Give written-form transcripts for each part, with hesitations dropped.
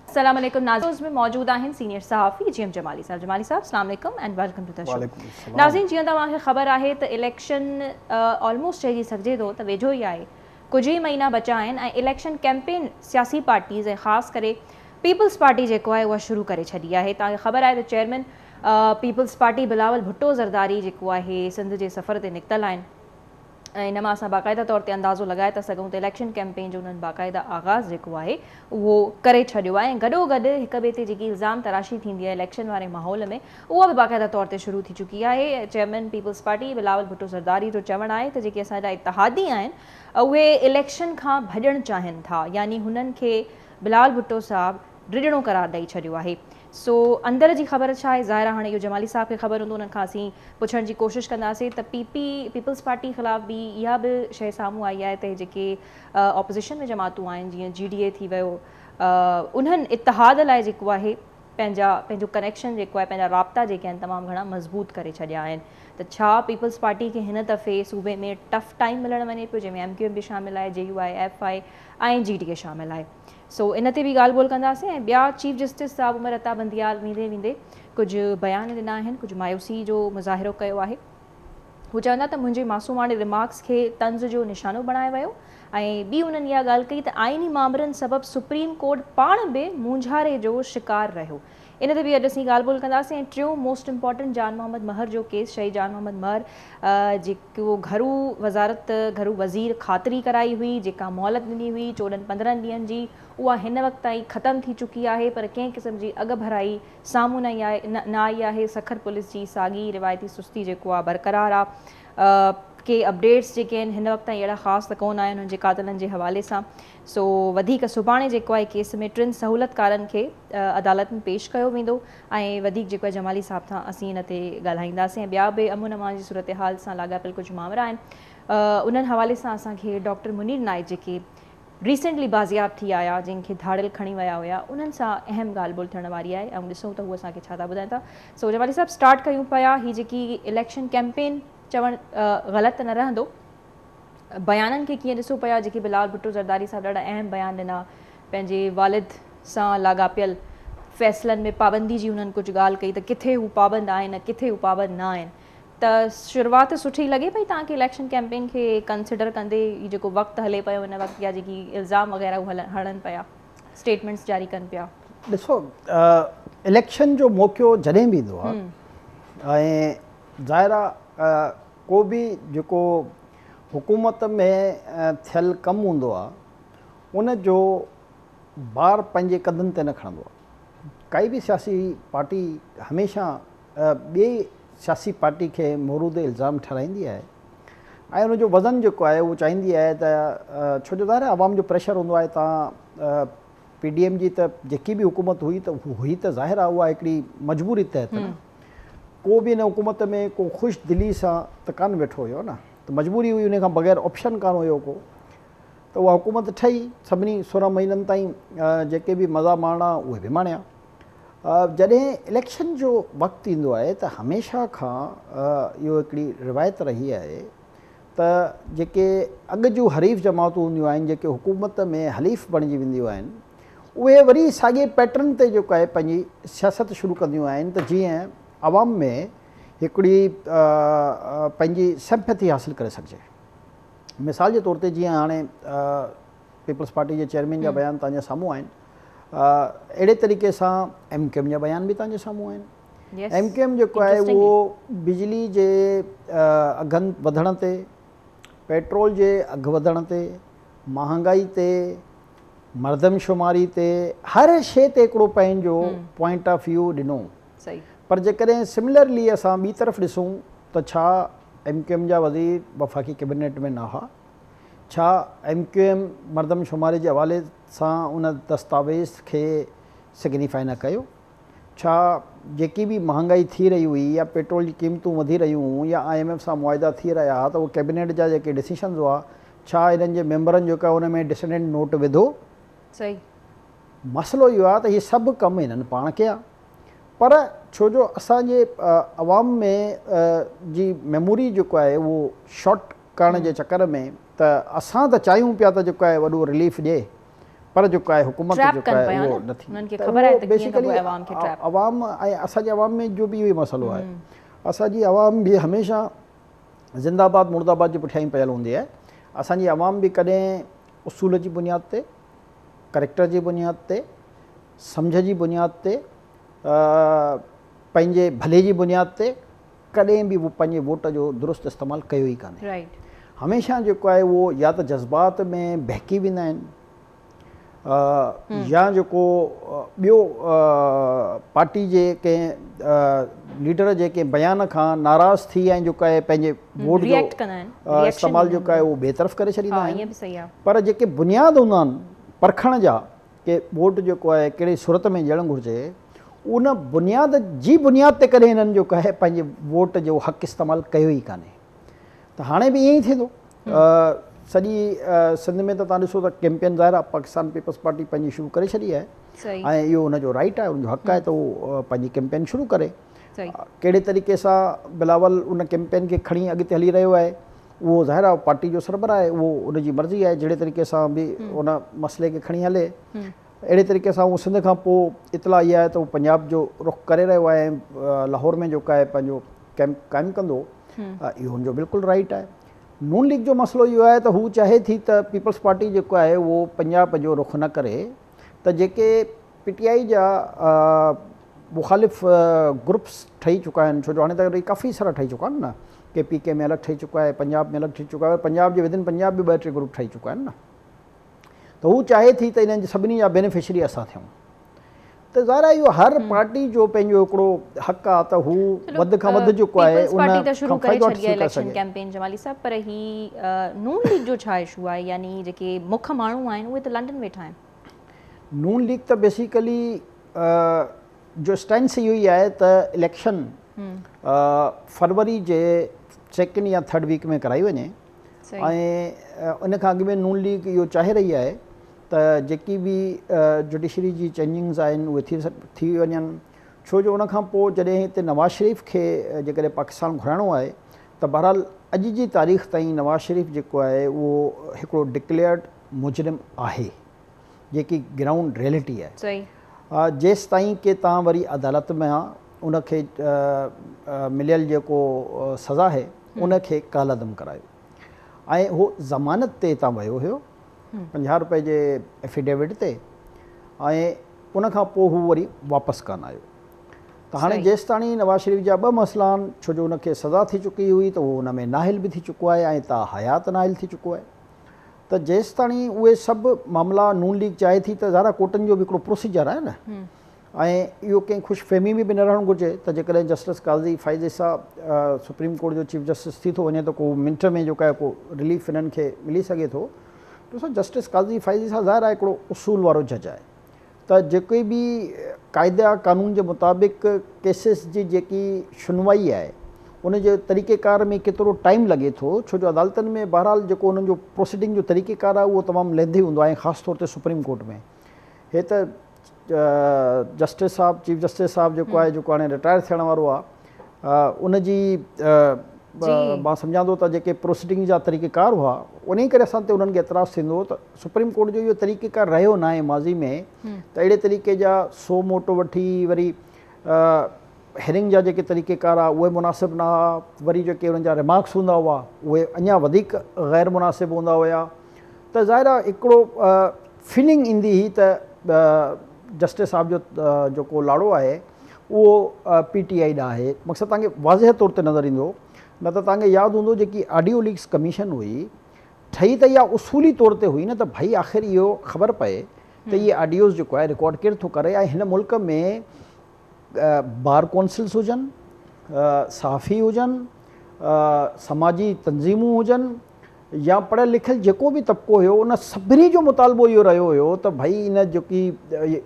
अस्सलाम वालेकुम नाज़रीन में मौजूद हैं सीनियर सहाफ़ी जीएम जमाली साहब। जमाली साहब अस्सलाम वालेकुम and welcome to the show. नाज़रीन जीअं तव्हांखे ख़बर आहे त इलेक्शन ऑलमोस्ट चइजी सघिजे थो त वेझो ई आहे। कुछ ही महीना बचा आहिनि ऐं इलेक्शन कैंपेन सियासी पार्टीज़ ऐं ख़ासि करे पीपल्स पार्टी जेको आहे उहा शुरू करे छॾी आहे। तव्हांखे ख़बर आहे त chairman Peoples Party Bilawal Bhutto Zardari जेको आहे सिंध जे सफ़र ते निकितल आहिनि ऐं इन मां असां बाक़ाइदा तौर ते अंदाज़ो लॻाए था सघूं त इलेक्शन कैंपेन जो उन्हनि बाक़ाइदा आगाज़ जेको आहे उहो करे छॾियो आहे ऐं गॾो गॾु हिक ॿिए ते जेकी इल्ज़ाम तराशी थींदी आहे इलेक्शन वारे माहौल में उहा बि बाक़ाइदा तौर ते शुरू थी चुकी आहे। Chairman Peoples Party Bilawal Bhutto Zardari जो चवणु आहे त जेके असांजा इतिहादी आहिनि उहे इलेक्शन खां भॼणु चाहिनि था, यानी हुननि खे बिलावल भुट्टो साहब रिजणो करार ॾेई छॾियो आहे। सो अंदर जी ख़बर छा आहे, ज़ाहिर हाणे इहो जमाली साहब खे ख़बर हूंदो, उन्हनि खां असीं पुछण जी कोशिशि कंदासीं त पीपल्स पार्टी ख़िलाफ़ बि इहा बि शइ साम्हूं आई आहे त जेके ऑपोज़िशन में जमातूं आहिनि जीअं GDA थी वियो, उन्हनि इतिहाद लाइ जेको आहे पंहिंजो कनेक्शन जेको आहे पंहिंजा राब्ता जेके आहिनि तमामु घणा मज़बूत करे छॾिया आहिनि। त छा पीपल्स पार्टी खे हिन दफ़े सूबे में टफ टाइम मिलणु वञे पियो जंहिंमें MQM बि शामिलु आहे, JUI-FI ऐं GDA शामिलु आहे। सो इन ते बि ॻाल्हि ॿोल कंदासीं ऐं ॿिया चीफ जस्टिस साहब उमर अता बंदियाल वेंदे वेंदे कुझु बयान ॾिना आहिनि, कुझु मायूसी जो मुज़ाहिरो कयो आहे। हू चवंदा त मुंहिंजे मासूमाणे रिमार्क्स खे तंज़ जो निशानो बणायो वियो ऐं ॿी उन्हनि इहा ॻाल्हि कई त आइनी मामलनि सबबु सुप्रीम कोर्ट पाण बि मुंझारे जो शिकार रहियो। इन ते बि अॼु असीं ॻाल्हि ॿोल कंदासीं। ऐं टियों मोस्ट इम्पॉर्टेंट जान मोहम्मद महर जो केस, शहीद जान मोहम्मद महर जेको घरू वज़ीर ख़ातिरी कराई हुई, जेका मोहलत ॾिनी हुई 14-15 ॾींहंनि जी, उहा हिन वक़्त ताईं ख़तमु थी चुकी आहे पर कंहिं क़िस्म जी अॻ भराई साम्हूं न आई आहे। सखर पुलिस जी साॻी रिवायती सुस्ती जेको आहे बरक़रार आहे। के अपडेट्स जेके आहिनि हिन वक़्त ताईं अहिड़ा ख़ासि त कोन आहिनि हुननि जे कातिलनि जे हवाले सां। सो वधीक सुभाणे जेको आहे केस में 3 सहूलियतकारनि खे अदालत में पेश कयो वेंदो ऐं वधीक जेको आहे जमाली साहब सां असीं इन ते ॻाल्हाईंदासीं। ऐं ॿिया बि अमन अमान जी सूरत हाल सां लाॻापियल कुझु मामला आहिनि, उन्हनि हवाले सां असांखे डॉक्टर मुनीर नाइक जेके रिसेंटली बाज़ियाब थी आया, जंहिंखे धाड़ियल खणी विया हुया, उन्हनि सां अहम ॻाल्हि ॿोल थियण वारी आहे ऐं ॾिसूं त हू असांखे छा था ॿुधाइनि था। सो जमाली साहब स्टार्ट कयूं पिया। हीअ जेकी इलेक्शन कैंपेन चवणु ग़लति न रहंदो, बयाननि खे कीअं ॾिसूं पिया जेके बिलावल भुट्टो ज़रदारी साहब ॾाढा अहम बयान ॾिना पंहिंजे वालिद सां लाॻापियल फ़ैसिलनि में पाबंदी जी, हुननि कुझु ॻाल्हि कई त किथे हू पाबंद आहिनि किथे हू पाबंद न आहिनि। त शुरूआति सुठी लॻे पई तव्हांखे इलेक्शन कैंपेन खे कंसिडर कंदे, ही जेको वक़्तु हले पियो हिन वक़्तु या जेकी इल्ज़ाम वग़ैरह हू हणनि पिया, स्टेटमेंट्स जारी कनि पिया? ॾिसो, इलेक्शन जो मौक़ो जॾहिं बि ईंदो आहे ऐं ज़ाहिर आहे को बि जेको हुकूमत में थियल कमु हूंदो आहे उन जो बार पंहिंजे कदनि ते न खणंदो आहे। काई बि सियासी पार्टी हमेशह ॿिए सियासी पार्टी खे मौरूद इल्ज़ाम ठहिराईंदी आहे ऐं उनजो वज़न जेको आहे उहो चाहींदी आहे त छो जो ज़ाहिर आहे आवाम जो प्रेशर हूंदो आहे। तव्हां PDM जी त जेकी बि हुकूमत हुई त हुई त ज़ाहिर आहे उहा हिकिड़ी मजबूरी तहत न, को बि हिन हुकूमत में को ख़ुशि दिली सां त कान वेठो हुयो न, त मजबूरी हुई, उन खां बग़ैर ऑप्शन कान हुयो को, त उहा हुकूमत ठही। सभिनी 16 महीननि ताईं जेके बि मज़ा माणा उहे बि माणिया। जॾहिं इलेक्शन जो वक़्तु ईंदो आहे त हमेशह खां इहो हिकिड़ी रिवायत रही आहे त जेके अॻु जूं हरीफ़ जमातूं हूंदियूं आहिनि, जेके हुकूमत में हलीफ़ बणिजी वेंदियूं आहिनि, उहे वरी साॻिए पैटर्न ते जेको आहे पंहिंजी सियासत शुरू कंदियूं आहिनि त जीअं आवाम में हिकिड़ी पंहिंजी सिंपैथी हासिलु करे सघिजे। मिसाल जे तौर ते जीअं हाणे पीपल्स पार्टी जे चेयरमैन जा बयान तव्हांजे साम्हूं आहिनि, अहिड़े तरीक़े सां MQM जा बयान बि तव्हांजे साम्हूं आहिनि। MQM जेको आहे उहो बिजली जे अघनि वधण ते, पेट्रोल जे अघु वधण ते, महांगाई ते, मर्दमशुमारी ते, हर शइ ते हिकिड़ो पंहिंजो पॉइंट ऑफ व्यू ॾिनो। पर जेकॾहिं सिमिलरली असां ॿी तरफ़ ॾिसूं त छा MQM जा वज़ीर वफ़ाक़ी कैबिनेट में न हुआ? छा MQM मर्दमशुमारी जे हवाले सां उन दस्तावेज़ खे सिग्निफाई न कयो? छा जेकी बि महांगाई थी रही हुई या पेट्रोल जी क़ीमतूं वधी रहियूं हुयूं या IMF सां मुआइदा थी रहिया हुआ त उहो कैबिनेट जा जेके डिसीशन्स हुआ, छा इन्हनि जे मेंबरनि जेको आहे उन में डिसेंडेंट नोट विधो? सही मसइलो इहो आहे त इहे सभु कम हिननि पाण कया, पर छो जो असांजे अवाम में जी मेमोरी जेको आहे उहो शॉर्ट करण जे चकर में त असां त चाहियूं पिया त जेको आहे वॾो रिलीफ ॾिए, पर जेको आहे हुकूमत जेको आहे उहो नथी। उन्हनि खे ख़बर आहे त कीअं कबो आहे अवाम खे ट्रैप। अवाम ऐं असांजे अवाम में जो बि इहो मसइलो आहे, असांजी अवाम बि हमेशह ज़िंदाबाद मुर्दाबाद जे पुठियां ई पयल हूंदी आहे। असांजी अवाम बि कॾहिं उसूल जी बुनियाद ते, करेक्टर जी बुनियाद ते, सम्झ जी बुनियाद ते, पंहिंजे भले जी बुनियाद ते कॾहिं बि उहो पंहिंजे वोट जो दुरुस्त इस्तेमालु कयो ई कान्हे। हमेशह जेको आहे उहो या त जज़्बात में बहकी वेंदा आहिनि, या जेको ॿियो पार्टी जे कंहिं लीडर जे कंहिं बयान खां नाराज़ थी ऐं जेको आहे पंहिंजे वोट जो इस्तेमालु जेको आहे उहो ॿिए तरफ़ करे छॾींदा आहिनि। पर जेके बुनियाद हूंदा आहिनि परखण जा की वोट जेको आहे कहिड़ी सूरत में ॾियणु घुरिजे, उन बुनियाद जी बुनियाद ते कॾहिं हिननि जेको आहे पंहिंजे वोट जो हक़ इस्तेमालु कयो ई कान्हे। त हाणे बि ईअं ई थिए थो। सॼी सिंध में त तव्हां ॾिसो त कैंपेन ज़ाहिर आहे पाकिस्तान पीपल्स पार्टी पंहिंजी शुरू करे छॾी आहे ऐं इहो हुनजो राइट आहे, उनजो हक़ आहे त उहो पंहिंजी कैंपेन शुरू करे। कहिड़े तरीक़े सां बिलावल उन कैंपेन खे खणी अॻिते हली रहियो आहे उहो ज़ाहिर आहे पार्टी जो सरबराह आहे, उहो उनजी मर्ज़ी आहे जहिड़े तरीक़े सां बि उन मसइले खे खणी हले। अहिड़े तरीक़े सां उहो सिंध खां पोइ इतला इहा आहे त उहो पंजाब जो रुख़ करे रहियो आहे ऐं लाहौर में जेको आहे पंहिंजो कैंप क़ाइमु कंदो, इहो हुनजो बिल्कुलु राइट आहे। नून लीग जो मसइलो इहो आहे त हू चाहे थी त पीपल्स पार्टी जेको आहे उहो पंजाब जो रुख़ न करे, त जेके PTI जा मुख़ालिफ़ ग्रुप्स ठही चुका आहिनि, छो जो हाणे त काफ़ी सारा ठही चुका आहिनि न, KPK में अलॻि ठही चुका आहे, पंजाब में अलॻि ठही चुका आहे, पंजाब जे विदिन पंजाब बि 2-3 ग्रुप ठही चुका आहिनि न। त हू चाहे थी त इन्हनि सभिनी जा बेनिफिशरी असां थियूं। त ज़ाहिर आहे इहो हर पार्टी जो पंहिंजो हिकिड़ो हक़ आहे त हू वधि खां वधि जेको आहे उन इलेक्शन कैंपेन जमाली साहब, पर ही नून लीग जो छा इशू आहे, यानी जेके मुख्य माण्हू आहिनि उहे त लंडन वेठा आहिनि। नून लीग त बेसिकली जो स्टैंस इहो ई आहे त इलेक्शन फरवरी जे 2nd या 3rd वीक में कराई वञे ऐं उन खां अॻु में नून लीग इहो चाहे रही आहे त जेकी बि जुडिशरी जी चेंजिंग्स आहिनि उहे थी वञनि, छो जो उनखां पोइ जॾहिं हिते नवाज़ शरीफ़ खे जेकॾहिं पाकिस्तान घुराइणो आहे त बहरहाल अॼु जी तारीख़ ताईं नवाज़ शरीफ़ जेको आहे उहो हिकिड़ो डिक्लेयर्ड मुजरिम आहे, जेकी ग्राउंड रियलिटी आहे। जेसि ताईं की तव्हां वरी अदालत में उनखे मिलियल जेको सज़ा आहे उनखे कालअदम करायो ऐं उहो ज़मानत ते हितां वियो हुयो 50 रुपए जे एफिडेविट ते, ऐं उनखां पोइ हू वरी वापसि कान आयो। त हाणे जेसि ताणी नवाज़ शरीफ़ जा 2 मसइला आहिनि, छो जो उनखे सज़ा थी चुकी हुई त उहो उन में नाहिल बि थी चुको आहे ऐं हयात नाहिल थी चुको आहे। त जेसि ताणी उहे सभु मामला नून लीग चाहे थी त ज़ारा कोर्टनि जो बि हिकिड़ो प्रोसीजर आहे न, ऐं इहो कंहिं ख़ुशफ़हमी में बि न रहणु घुरिजे त जेकॾहिं जस्टिस काज़ी फ़ाइज़ साहब सुप्रीम कोर्ट जो चीफ जस्टिस थी थो वञे त को मिंट में जेको आहे को रिलीफ हिननि खे मिली सघे थो। ॾिसो जस्टिस काज़ी फ़ाइज़ साहब ज़ाहिर आहे हिकिड़ो उसूल वारो जज आहे, त जेके बि क़ाइदा कानून जे मुताबिक़ केसिस जी जेकी सुनवाई आहे उनजे तरीक़ेकार में केतिरो टाइम लॻे थो, छो जो अदालतनि में बहरहाल जेको उन्हनि जो प्रोसीडिंग जो तरीक़ेकार आहे उहो तमामु लेंदी हूंदो आहे, ख़ासि तौर ते सुप्रीम कोर्ट में। हे त जस्टिस साहब चीफ जस्टिस साहब जेको आहे जेको हाणे रिटायर थियण वारो आहे उनजी मां सम्झां थो त जेके प्रोसीडिंग जा तरीक़ेकार हुआ उन करे असां ते उन्हनि खे एतिराज़ु थींदो त सुप्रीम कोर्ट जो इहो तरीक़ेकार रहियो न आहे माज़ी में, त अहिड़े तरीक़े जा सो मोटो वठी वरी हेरिंग जा जेके तरीक़ेकार आहे उहे मुनासिबु न हुआ, वरी जेके उन्हनि जा रिमार्क्स हूंदा हुआ उहे अञा वधीक गैर मुनासिबु हूंदा हुया। त ज़ाहिर आहे हिकिड़ो फीलिंग ईंदी हुई त जस्टिस साहब जो जेको लाड़ो आहे उहो PTI ॾांहुं आहे। मक़सदु तव्हांखे वाज़ह तौर ते नज़र ईंदो, न त तव्हांखे यादि हूंदो जेकी ऑडियो लीक्स कमीशन हुई ठही त इहा उसूली तौर ते हुई न, त भई आख़िर इहो ख़बर पए त इहे ऑडियोज़ जेको आहे रिकॉर्ड केरु थो करे ऐं हिन मुल्क में बार कौंसिल्स हुजनि, सहाफ़ी हुजनि, समाजी तंज़ीमूं हुजनि या पढ़ियल लिखियल जेको बि तबिको हुयो उन सभिनी जो मुतालबो इहो रहियो हुयो त भई इन जेकी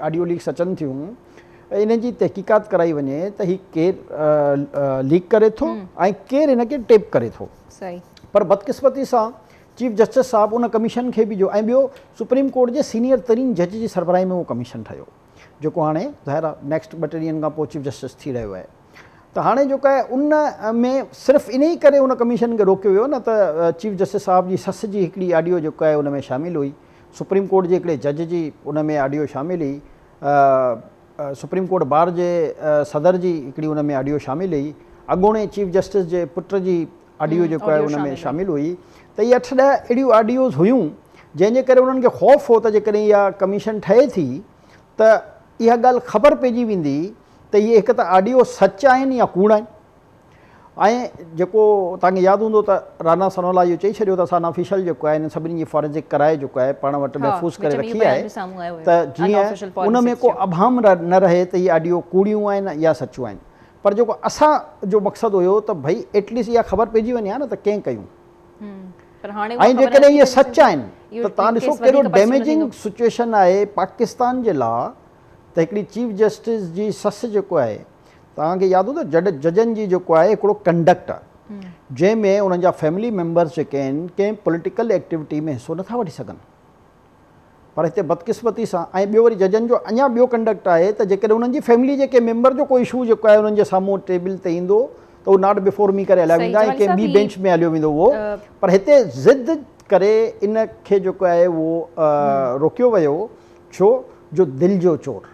ऑडियो लीक्स अचनि थियूं इन जी तहक़ीक़ात कराई वञे त हीउ केरु लीक करे थो ऐं केरु हिन खे टेप करे थो। पर बदकिस्मती सां चीफ जस्टिस साहब उन कमीशन खे बि जो ऐं ॿियो सुप्रीम कोर्ट जे सीनियर तरीन जज जी सरबराही में उहो कमीशन ठहियो जेको हाणे ज़ाहिर आहे नेक्स्ट 2-3 ॾींहंनि खां पोइ चीफ जस्टिस थी रहियो आहे। त हाणे जेको आहे उन में सिर्फ़ु इन ई करे उन कमीशन खे रोकियो वियो न त चीफ जस्टिस साहब जी सस जी हिकिड़ी ऑडियो जेको आहे उन में शामिलु हुई, सुप्रीम कोर्ट जे हिकिड़े जज जी उन में ऑडियो शामिल हुई, सुप्रीम कोर्ट बार जे सदर जी हिकिड़ी उन में ऑडियो शामिल हुई, अॻोणे चीफ जस्टिस जे पुट जी ऑडियो जेको आहे उन में शामिल हुई। त इहे 8-10 अहिड़ियूं ऑडियोज़ हुयूं जंहिंजे करे उन्हनि खे ख़ौफ़ हो त जेकॾहिं इहा कमीशन ठहे थी त इहा ॻाल्हि ख़बर पइजी वेंदी त इहे हिकु त ऑडियो सच आहिनि या कूड़ आहिनि। ऐं जेको तव्हांखे यादि हूंदो त राना सनोला इहो चई छॾियो त असां ऑफिशियल जेको आहे इन सभिनी जी फॉरेंसिक कराए जेको आहे पाण वटि महफ़ूज़ करे रखी आहे त जीअं उन में को अभाम न रहे त इहे ऑडियो कूड़ियूं आहिनि या सचूं आहिनि। पर जेको असांजो मक़सदु हुयो त भई एटलीस्ट इहा ख़बर पइजी वञे हा न त कंहिं कयूं, ऐं जेकॾहिं इहे सच आहिनि त तव्हां ॾिसो कहिड़ो डैमेजिंग सिचुएशन आहे पाकिस्तान जे लाइ त हिकिड़ी चीफ जस्टिस जी ससु जेको आहे, तव्हांखे यादि हूंदो जजनि जी जेको आहे हिकिड़ो कंडक्ट आहे जंहिंमें उन्हनि जा फैमिली मेंबर्स जेके आहिनि कंहिं पॉलिटिकल एक्टिविटी में हिसो नथा वठी सघनि। पर हिते बदकिस्मती सां ऐं ॿियो वरी जजनि जो अञा ॿियो कंडक्ट आहे त जेकॾहिं उन्हनि जी फैमिली जे कंहिं मेंबर जो कोई इशू जेको आहे उन्हनि जे साम्हूं टेबल ते ईंदो त उहो नॉट बिफोर मी करे हलिया वेंदा ऐं कंहिं ॿी बेंच में हलियो वेंदो उहो। पर हिते ज़िद करे इन खे जेको आहे उहो रोकियो वियो, छो जो दिलि जो चोर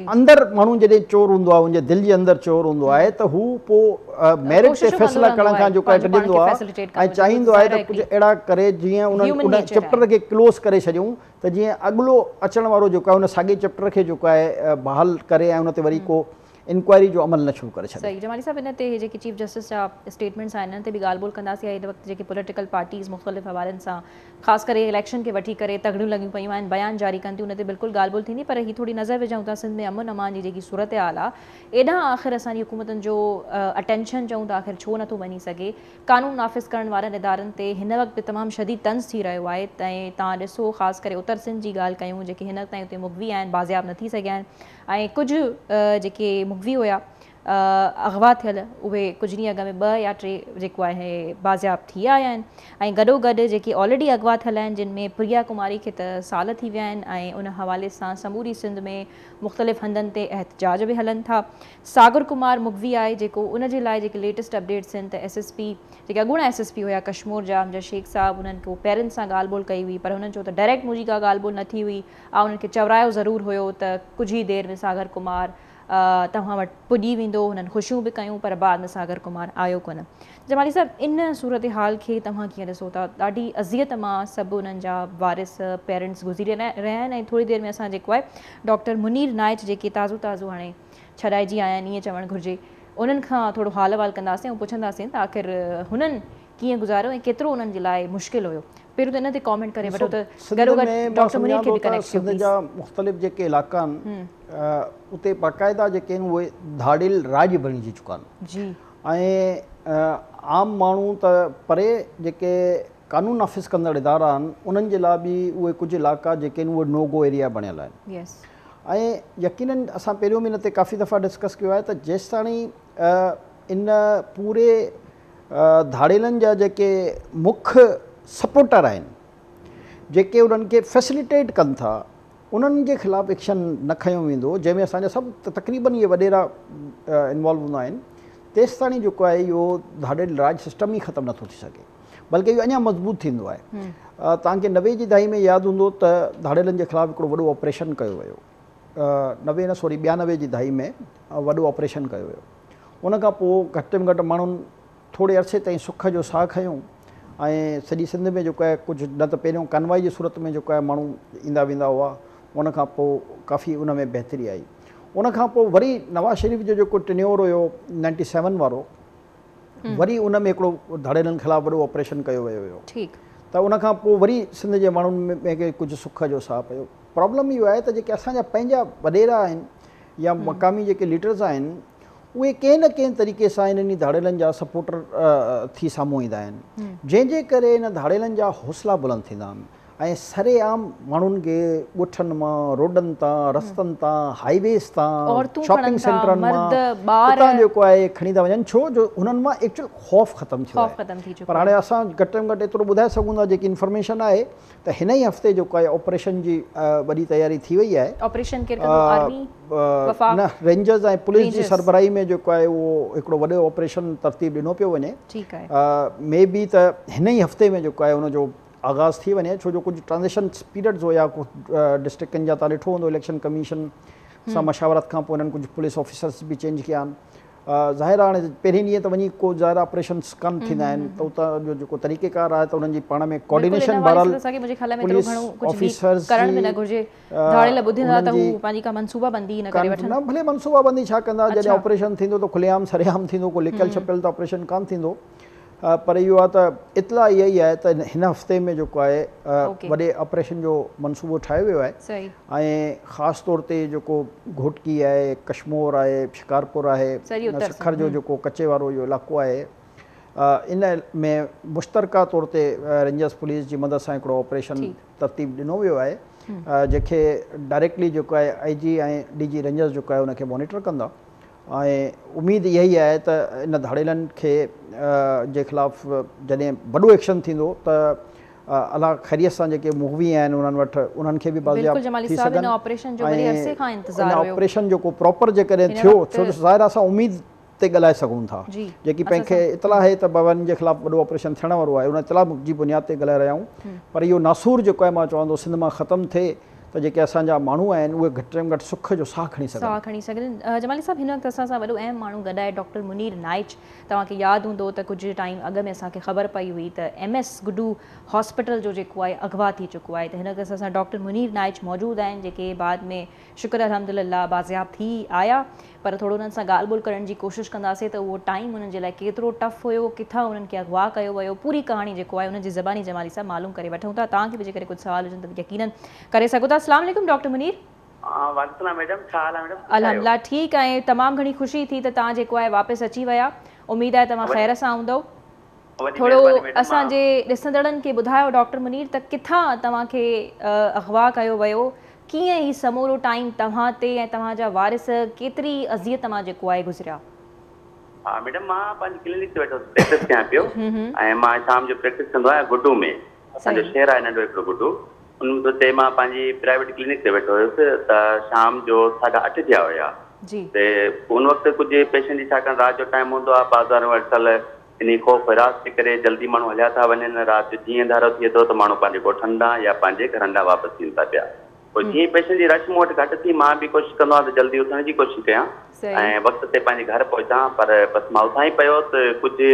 अंदरि माण्हू जॾहिं चोर हूंदो आहे उनजे दिलि जे अंदरि चोर हूंदो आहे त हू पोइ मेरिट ते फ़ैसिला करण खां जेको आहे छॾींदो आहे ऐं चाहींदो आहे त कुझु अहिड़ा करे जीअं उन चैप्टर खे क्लोज़ करे छॾियूं त जीअं अॻिलो अचण वारो जेको आहे उन साॻे चैप्टर खे जेको आहे बहाल करे ऐं उन ते वरी को इंक्वायरी जो अमल न शुरू करे छॾे। सही जमाली साहब, इन ते जेके चीफ जस्टिस जा स्टेटमेंट्स आहिनि इन्हनि ते बि ॻाल्हि ॿोल कंदासीं। हिन वक़्तु जेके पॉलिटिकल पार्टीज़ मुख़्तलिफ़ हवालनि सां ख़ासि करे इलेक्शन खे वठी करे तगड़ियूं लॻियूं पियूं आहिनि, बयान जारी कनि थियूं, उन ते बिल्कुलु ॻाल्हि ॿोल थींदी। पर ही थोड़ी नज़र विझूं था सिंध में अमन अमान जी जेकी सूरत हाल आहे एॾां आख़िर असांजी हुकूमतुनि जो अटेंशन चऊं त आख़िर छो नथो वञी सघे। कानून नाफ़िज़ करण वारनि इदारनि ते हिन वक़्तु तमामु शदीद तंज़ थी रहियो आहे। ऐं तव्हां ॾिसो ख़ासि करे उत्तर सिंध जी ॻाल्हि कयूं जेके हिन ताईं उते मुगवी आहिनि, बाज़ियाब न थी सघिया आहिनि, ऐं कुझु जेके मुगवी हुया अगवा थियल उहे कुझु ॾींहं अॻ में 2 या 3 जेको आहे बाज़ियाब थी आया आहिनि। ऐं गॾोगॾु जेके ऑलरेडी अगवा थियल आहिनि जिन में प्रिया कुमारी खे त साल थी विया आहिनि ऐं उन हवाले सां समूरी सिंध में मुख़्तलिफ़ हंधनि ते एहतजाज बि हलनि था। सागर कुमार मुगवी आहे जेको उन जे लाइ जेके लेटेस्ट अपडेट्स आहिनि त SSP जेके अॻूणा SSP हुया कश्मीर जा अमजद शेख साहब, उन्हनि को पेरेंट्स सां ॻाल्हि ॿोल कई हुई पर हुननि चयो त डायरेक्ट मुंहिंजी का ॻाल्हि ॿोल न थी हुई। ऐं उन्हनि खे चवरायो ज़रूरु हुयो त कुझु ई देरि में सागर कुमार तव्हां वटि पुॼी वेंदो। हुननि ख़ुशियूं बि कयूं पर बाद में सागर कुमार आयो कोन। जमाली साहब, इन सूरत हाल खे तव्हां कीअं ॾिसो था? ॾाढी अज़ियत मां सभु उन्हनि जा वारिस पेरेंट्स गुज़री रहिया आहिनि। ऐं थोरी देरि में असां जेको आहे डॉक्टर मुनीर नाइच जेके ताज़ो हाणे छॾाइजी आया आहिनि ईअं चवणु घुरिजे, उन्हनि खां थोरो हाल अहिवाल कंदासीं ऐं पुछंदासीं त आख़िर हुननि कीअं गुज़ारियो ऐं केतिरो उन्हनि जे लाइ मुश्किल हुयो। पहिरियों त इन ते कॉमेंट करे वठो त डॉक्टर मुनीर खे बि कनेक्ट कयो। सिंध जा मुख़्तलिफ़ जेके इलाइक़ा आहिनि उते बाक़ाइदा जेके आहिनि उहे धाड़ियल राॼ बणिजी चुका आहिनि जी। ऐं आम माण्हू त परे जेके कानून नाफ़िज़ कंदड़ इदारा आहिनि उन्हनि जे लाइ बि उहे कुझु इलाइक़ा जेके आहिनि उहे नो गो एरिया बणियल आहिनि। ऐं यकीनन असां पहिरियों बि हिन ते काफ़ी दफ़ा डिस्कस कयो आहे त जेसि ताणी इन पूरे धाड़ेलनि जा जेके मुख्य सपोर्टर आहिनि जेके उन्हनि खे फैसिलिटेट कनि था उन्हनि जे ख़िलाफ़ु एक्शन न खयो वेंदो जंहिंमें असांजा सभु तक़रीबन इहे वॾेरा इन्वॉल्व हूंदा आहिनि, तेसि ताणी जेको आहे इहो धाड़ेल राज सिस्टम ई ख़तमु नथो थी सघे, बल्कि इहो अञा मज़बूत थींदो आहे। तव्हांखे 90 जी दहाई में यादि हूंदो त धाड़ेलनि जे ख़िलाफ़ु हिकिड़ो वॾो ऑपरेशन कयो वियो, 92 जी दहाई में वॾो ऑपरेशन कयो वियो। उन खां पोइ घटि में घटि माण्हुनि थोरे अरसे ताईं सुख जो साह खयूं ऐं सॼी सिंध में जेको आहे कुझु न त पहिरियों कानवाई जी सूरत में जेको आहे माण्हू ईंदा वेंदा हुआ, उन खां पोइ काफ़ी उन में बहितरी आई। उन खां पोइ वरी नवाज़ शरीफ़ जो जेको टेन्योर हुयो 97 वारो, वरी उन में हिकिड़ो धाड़ेलनि ख़िलाफ़ु वॾो ऑपरेशन कयो वियो हुयो। त उन खां पोइ वरी सिंध जे माण्हुनि में कुझु सुख जो साह पियो। प्रॉब्लम इहो आहे त जेके असांजा पंहिंजा वॾेरा आहिनि या मक़ामी जेके लीडर्स आहिनि उहे कंहिं न कंहिं तरीक़े सां इन्हनि धाड़ेलनि जा सपोर्टर थी साम्हूं ईंदा आहिनि, जंहिंजे करे इन धाड़ेलनि जा हौसला बुलंद थींदा आहिनि ऐं सरेआम माण्हुनि खे ॻोठनि मां, रोडनि तां, रस्तनि तां, हाईवेज़ तां, शॉपिंग सेंटरनि मां उतां जेको आहे खणी था वञनि, छो जो हुननि मां एक्चुअल ख़ौफ़ ख़तमु थियो आहे। पर हाणे असां घटि में घटि एतिरो ॿुधाए सघूं था जेकी इंफॉर्मेशन आहे त हिन ई हफ़्ते जेको आहे ऑपरेशन जी वॾी तयारी थी वई आहे। ऑपरेशन न रेंजर्स ऐं पुलिस जी सरबराही में जेको आहे उहो हिकिड़ो वॾो ऑपरेशन तरतीब ॾिनो पियो वञे। ठीकु आहे, मे बी त हिन ई हफ़्ते में जेको आहे हुनजो आगाज़ थी वञे, छो जो कुझु ट्रांज़िशन पीरियड्स हुया डिस्ट्रिक्टनि जा, तव्हां ॾिठो हूंदो इलेक्शन कमीशन सां मशावरत खां पोइ हिननि कुझु पुलिस ऑफिसर्स बि चेंज कया आहिनि। ज़ाहिर आहे हाणे पहिरीं ॾींहं त वञी को ज़ाहिर ऑपरेशन्स कोन थींदा आहिनि, त उतां जो जेको तरीक़ेकार आहे त उन्हनि जी पाण में कोऑर्डिनेशन बहरहाल पुलिस ऑफिसर्स न भले मनसूबाबंदी छा कंदा, जॾहिं ऑपरेशन थींदो त खुलेआम सरेआम थींदो, को लिकियल छपियल त ऑपरेशन कोन थींदो। पर इहो आहे त इतला इहा ई आहे त हिन हफ़्ते में जेको आहे वॾे ऑपरेशन जो मनसूबो ठाहियो वियो आहे ऐं ख़ासि तौर ते जेको घोटकी आहे, कश्मोर आहे, शिकारपुर आहे, सखर जो जेको कचे वारो इहो इलाइक़ो आहे, इन में मुश्तरका तौर ते रेंजर्स पुलिस जी मदद सां हिकिड़ो ऑपरेशन तरतीब ॾिनो वियो आहे, जंहिंखे डायरेक्टली जेको आहे IG ऐं DG रेंजर्स जेको आहे उनखे मॉनिटर कंदा। ऐं उमेदु इहा ई आहे त इन धाड़ेलनि खे जे ख़िलाफ़ जॾहिं वॾो एक्शन थींदो त अलाह ख़ैरियत सां जेके मुहवी आहिनि उन्हनि वटि उन्हनि खे बि बाज़ियाब थी सघनि। ऑपरेशन जेको प्रॉपर जेकॾहिं थियो, छो जो ज़ाहिर असां उमेद ते ॻाल्हाए सघूं था, जेकी पंहिंखे इतला आहे त बाबानि जे ख़िलाफ़ वॾो ऑपरेशन थियण वारो आहे, उन इतला जी बुनियाद ते ॻाल्हाए रहिया आहियूं। पर इहो नासूर जेको आहे मां चवंदो सिंध मां ख़तमु थिए त जेके असांजा माण्हू आहिनि उहे घटि में घटि सुख जो साह खणी सघनि। जमाली साहब, हिन वक़्तु असां सां वॾो अहम माण्हू गॾु आहे, डॉक्टर मुनीर नाइच। तव्हांखे यादि हूंदो त कुझु टाइम अॻु में असांखे ख़बर पई हुई त MS गुडू हॉस्पिटल जो जेको आहे अगवा थी चुको आहे, त हिन वक़्तु असां सां डॉक्टर मुनीर नाइच मौजूदु आहिनि, जेके बाद में शुक्र अल्हम्दुलिल्लाह बाज़ियाब थी आया। पर थोरो उन्हनि सां ॻाल्हि ॿोल करण जी कोशिशि कंदासीं त उहो टाइम उन्हनि जे लाइ केतिरो टफ हुयो, किथां उन्हनि खे अगवा कयो वियो, पूरी कहाणी जेको आहे उन्हनि जी ज़बानी जमाली सां मालूम करे वठूं था। तव्हांखे बि जेकॾहिं कुझु सवाल हुजनि त यकीनन करे सघो था। अस्सलाम वालेकुम डॉक्टर मुनीर। अल्हम्दुलिल्लाह ठीकु आहे, तमामु घणी ख़ुशी थी त तव्हां जेको आहे वापसि अची विया। उमेद आहे तव्हां ख़ैर सां हूंदव। थोरो असांजे ॾिसंदड़नि खे ॿुधायो डॉक्टर मुनीर त किथां तव्हांखे अगवा कयो वियो, कीअं ही समूरो टाइम तव्हां ते ऐं तव्हांजा वारिस केतिरी अज़ियत मां जेको आहे गुज़रिया? हा मैडम, मां पंहिंजी क्लिनिक ते वेठो प्रैक्टिस कयां पियो ऐं मां शाम जो प्रैक्टिस कंदो आहियां गुड्डू में, असांजो शहर आहे नंढो हिकिड़ो गुड्डू, उन ते मां पंहिंजी प्राइवेट क्लिनिक ते वेठो हुयुसि त शाम जो 8:30 थिया हुया। ते उन वक़्तु कुझु पेशेंट जी छाकाणि राति जो टाइम हूंदो आहे, बाज़ार में अॼुकल्ह इन ख़ौफ़ हिरास जे करे जल्दी माण्हू हलिया था वञनि, राति जो जीअं अंधारो थिए थो त माण्हू पंहिंजे ॻोठनि ॾांहुं या पंहिंजे घरनि ॾांहुं वापसि थीनि था पिया। पोइ जीअं पेशेंट जी रश मूं वटि घटि थी, मां बि कोशिशि कंदो आहियां त जल्दी उथण जी कोशिशि कयां ऐं वक़्त ते पंहिंजे घर पहुचां। पर बसि मां उथां ई पियो त कुझु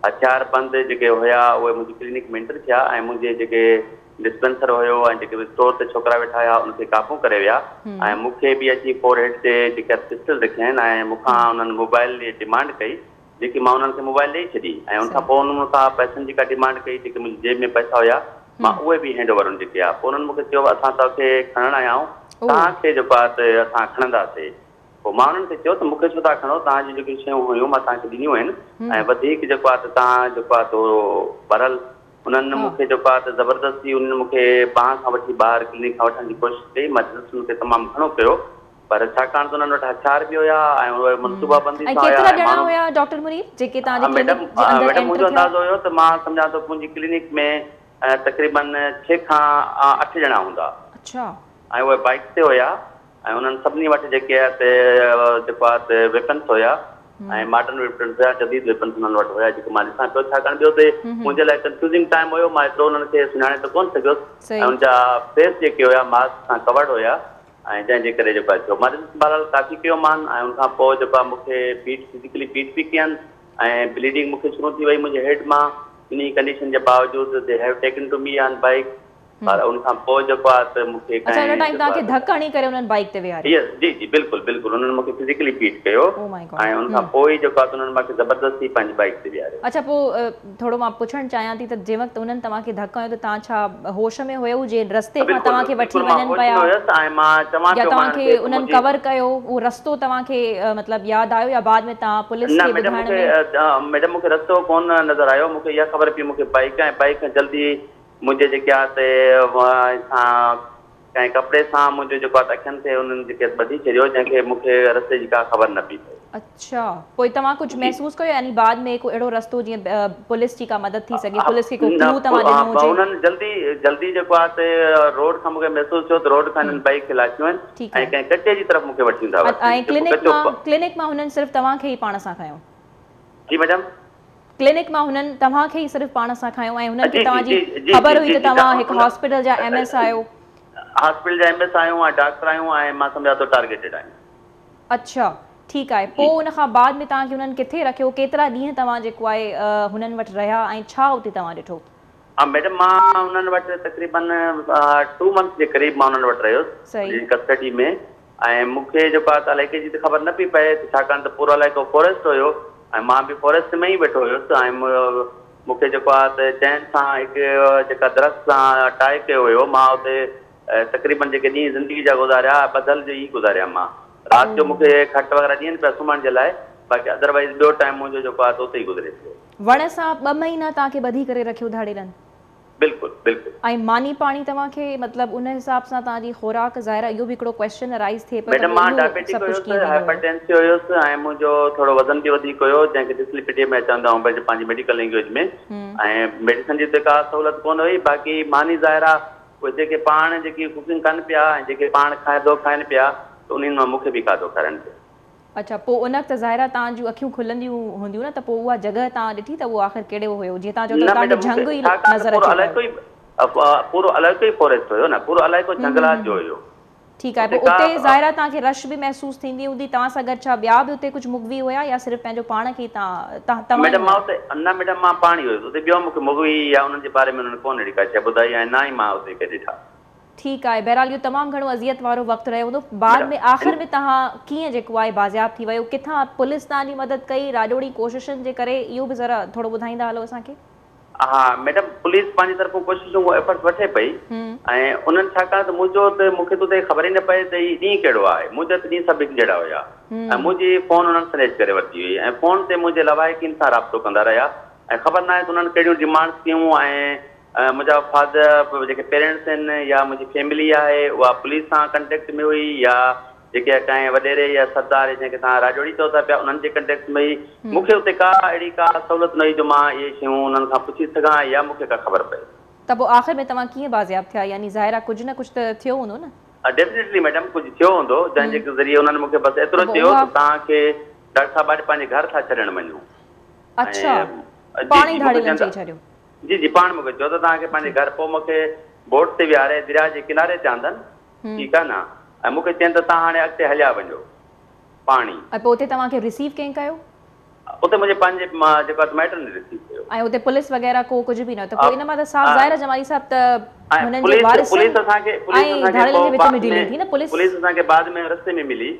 हथियार बंदि जेके हुया उहे मुंहिंजी क्लिनिक में एंटर थिया ऐं मुंहिंजे जेके डिस्पेंसर हुयो ऐं जेके स्टोर ते छोकिरा वेठा हुया उनखे काबू करे विया ऐं मूंखे बि अची फोरहेड ते जेके पिस्टल रखिया आहिनि ऐं मूंखां उन्हनि मोबाइल जी डिमांड कई, जेकी मां उन्हनि खे मोबाइल ॾेई छॾी ऐं उनखां पोइ उन्हनि मूंखां पैसनि जी का डिमांड कई, जेके मुंहिंजी जेब में पैसा हुया मां उहे बि हैंड ओवर उनखे कया। पोइ उन्हनि मूंखे चयो असां तव्हांखे खणण आया आहियूं, तव्हांखे जेको आहे त असां खणंदासीं। पोइ मां उन्हनि खे चयो त मूंखे छो था खणो, तव्हांजी जेके शयूं हुयूं मां तव्हांखे ॾिनियूं आहिनि ऐं वधीक जेको आहे त तव्हां जेको आहे थोरो भरल उन्हनि मूंखे जेको आहे त ज़बरदस्ती उन्हनि मूंखे बांह खां वठी ॿाहिरि क्लिनिक खां वठण जी कोशिशि कई। मां उनखे तमामु घणो कयो, पर छाकाणि त उन्हनि वटि हथियार बि हुया ऐं उहे मनसूबाबंदी सां हुया। डॉक्टर मुनीर जेके तव्हांजे मैडम मुंहिंजो अंदाज़ो हुयो त मां सम्झां थो मुंहिंजी क्लिनिक में तक़रीबन 6 खां 8 ॼणा हूंदा ऐं उहे बाइक ते हुया ऐं उन्हनि सभिनी वटि जेके आहे त जेको आहे त वेपन्स हुया ऐं मॉडर्न वेपन्स हुया, जदीद वेपन्स उन्हनि वटि हुया, जेको मां ॾिसां पियो। छाकाणि ॿियो त मुंहिंजे लाइ कंफ्यूज़िंग टाइम हुयो, मां एतिरो उन्हनि खे सुञाणे त कोन सघियुसि ऐं उनजा फेस जेके हुया मास्क सां कवर्ड हुया ऐं जंहिंजे करे जेको आहे थियो मां बहरहाल काफ़ी कयो मान ऐं उनखां पोइ जेको आहे मूंखे फिज़िकली बीट बि कयनि ऐं ब्लीडिंग मूंखे शुरू थी वई मुंहिंजे हेड मां। इन कंडीशन जे बावजूदि they have taken to me on bike, पर उनखां पोइ जेको आहे त मूंखे धक हणी करे उन्हनि बाइक ते विहारियो। यस जी जी बिल्कुलु बिल्कुलु, उन्हनि मूंखे फिज़िकली बीट कयो ऐं उनखां पोइ जेको आहे त उन्हनि मूंखे ज़बरदस्ती पंहिंजी बाइक ते विहारियो। अच्छा, पोइ थोरो मां पुछणु चाहियां थी त जंहिं वक़्तु उन्हनि तव्हांखे धक हयो त तव्हां छा होश में हुयो जे रस्ते खां तव्हांखे वठी वञनि पिया या तव्हांखे उन्हनि कवर कयो, उहो रस्तो तव्हांखे मतिलबु यादि आयो या बाद में तव्हां पुलिस खे ॿुधाइण में? मैडम मूंखे रस्तो कोन नज़र आयो, मूंखे इहा ख़बर पई मूंखे बाइक ऐं बाइक खां जल्दी मुंहिंजे जेके आहे त कंहिं कपिड़े सां मुंहिंजो जेको आहे अखियुनि ते उन्हनि जेके ॿधी छॾियो, जंहिंखे मूंखे रस्ते जी का ख़बर न पई पए। अच्छा, पोइ तव्हां कुझु महसूसु कयो यानी बाद में को अहिड़ो रस्तो जीअं पुलिस जी का मदद थी सघे, पुलिस खे को क्लू तव्हां ॾिनो हुजे? उन्हनि जल्दी जेको आहे त रोड खां मूंखे महसूसु थियो त रोड खां हिननि बाइक खे लाचियूं आहिनि ऐं कंहिं कचे जी तरफ़ मूंखे वठी ईंदा। ऐं क्लिनिक मां हुननि सिर्फ़ु तव्हांखे ई पाण सां खयो? जी मैडम। क्लिनिक मां हुननि तव्हांखे ई सिर्फ़ु पाण सां खयो ऐं हुननि खे जी, तव्हांजी जी, जी, ख़बर हुई जी, त जी, तव्हां जी, हिकु जी, हॉस्पिटल जा MS आहियो? हॉस्पिटल जा MS आहियूं ऐं डॉक्टर आहियूं ऐं मां सम्झा थो टारगेटेड आहियूं। अच्छा, ठीकु आहे। पोइ उन खां बाद में तव्हांखे हुननि किथे रखियो, केतिरा ॾींहं तव्हां जेको आहे हुननि वटि रहिया ऐं छा उते तव्हां ॾिठो? मैडम मां हुननि वटि तक़रीबन 2 मंथ जे क़रीब मां हुननि वटि सही। रहियुसि कस्टडी में। ऐं मूंखे जेको आहे इलाइक़े जी त ख़बर न पई पए छाकाणि त पूरो इलाइक़ो फॉरेस्ट हुयो ऐं मां बि फॉरेस्ट में ई वेठो हुयुसि ऐं मूंखे जेको आहे त चइनि सां हिकु जेका दरख़्त सां टाए कयो हुयो, मां उते तक़रीबन जेके ॾींहं ज़िंदगी जा गुज़ारिया बदल जे ई गुज़ारिया। मां राति जो मूंखे खट वग़ैरह ॾियनि पिया सुम्हण जे लाइ, बाक़ी अदरवाइज़ ॿियो टाइम मुंहिंजो जेको आहे त उते ई गुज़रे पियो। वण सां 2 महीना तव्हांखे ॿधी करे रखियो धाड़ेलनि? बिल्कुलु बिल्कुलु। ऐं मानी पाणी तव्हांखे मतिलबु उन हिसाब सां तव्हांजी खुराक ज़ाहिर इहो बि हिकिड़ो क्वेश्चन अराइज़ थिए पियो। मैडम मां डायबिटिक हुयुसि, हाइपरटेंसिव हुयुसि ऐं मुंहिंजो थोरो वज़न बि वधीक हुयो, जंहिंखे डिस्लिपिडियम में चवंदा आहियूं पंहिंजी मेडिकल लैंग्वेज में। ऐं मेडिसिन जी त का सहूलियत कोन हुई, बाक़ी मानी ज़ाहिर आहे उहे जेके पाण जेकी कुकिंग कनि पिया ऐं जेके पाण खाधो खाइनि पिया त उन्हनि मां मूंखे बि खाधो खाराइनि पिया। अच्छा, पोइ उन वक़्तु ज़ाहिर आहे तव्हांजूं अखियूं खुलंदियूं हूंदियूं न, त पोइ उहा जॻह तव्हां ॾिठी त उहो आख़िर कहिड़ो हुयो? जीअं तव्हां चओ था तव्हांखे झंग ई नज़र अचे पूरो इलाइक़ो ई फॉरेस्ट हुयो न, पूरो इलाइक़ो जंगलात जो हुयो। ठीकु आहे। पोइ उते ज़ाहिर आहे तव्हांखे रश बि महसूस थींदी हूंदी, तव्हां सां गॾु छा ॿिया बि उते कुझु मुगवी हुया या सिर्फ़ु पंहिंजो पाण खे तव्हां? मैडम मां उते न, मैडम मां पाण ई हुयुसि उते, ॿियो मूंखे मुगवी या उन्हनि जे बारे में उन्हनि कोन अहिड़ी का शइ ॿुधाई ऐं ना ई मां उते कंहिं ॾिठा। ठीकु आहे। बहरहाल इहो तमामु घणो अज़ियत वारो वक़्तु रहियो हूंदो। बाद में आख़िर में तव्हां कीअं जेको आहे बाज़ियाब थी वियो? किथां पुलिस तव्हांजी मदद कई? राजोड़ी कोशिशुनि जे करे इहो बि ज़रा थोरो ॿुधाईंदा हलो असांखे। हा मैडम, पुलिस पंहिंजी तरफ़ूं कोशिशूं एफर्ट्स वठे पई ऐं उन्हनि छाकाणि त मुंहिंजो त मूंखे त ख़बर ई न पए त हीउ ॾींहुं कहिड़ो आहे। मुंहिंजा त ॾींहं सभु हिकु जहिड़ा हुया ऐं मुंहिंजी फ़ोन उन्हनि स्नैच करे वरिती हुई ऐं फ़ोन ते मुंहिंजे लवाहिकीन सां राब्तो कंदा रहिया ऐं ख़बर न आहे त उन्हनि कहिड़ियूं डिमांड्स कयूं। ऐं मुंहिंजा फादर जेके पेरेंट्स आहिनि या मुंहिंजी फैमिली आहे उहा पुलिस सां कंटेक्ट में हुई या जेके कंहिं वॾेरे या सरदार जंहिंखे तव्हां राजोड़ी चओ था पिया उन्हनि जे कंटेक्ट में हुई। मूंखे उते का अहिड़ी का सहूलियत न हुई जो मां इहे शयूं उन्हनि खां पुछी सघां या मूंखे का ख़बर पए। त पोइ आख़िर में तव्हां कीअं बाज़ियाब थिया? यानी ज़ाहिर आहे कुझु न कुझु त थियो हूंदो न? डेफिनेटली मैडम कुझु थियो हूंदो, जंहिंजे ज़रिए उन्हनि मूंखे बसि एतिरो चयो त तव्हांखे डॉक्टर साहब अॼु पंहिंजे घर था छॾणु वञूं। अच्छा, पाण ई धाड़ेलनि चई छॾियो? जी जी, पाण मूंखे चयो त तव्हांखे पंहिंजे घर। पोइ मूंखे बोट ते विहारे दरिया जे किनारे ते आंदनि, ठीकु आहे न, ऐं मूंखे चवनि त तव्हां हाणे अॻिते हलिया वञो पाणी। ऐं पोइ उते तव्हांखे रिसीव कंहिं कयो? उते मुंहिंजे पंहिंजे जेको आहे माइटनि रिसीव कयो। ऐं उते पुलिस वग़ैरह को कुझु बि न? त पोइ इन मां त साफ़ ज़ाहिर जमाली साहब त हुननि जे पुलिस वारिसनि असांखे ऐं धाड़ेलनि जे विच में डीलिंग थी न? पुलिस असांखे बाद में रस्ते में मिली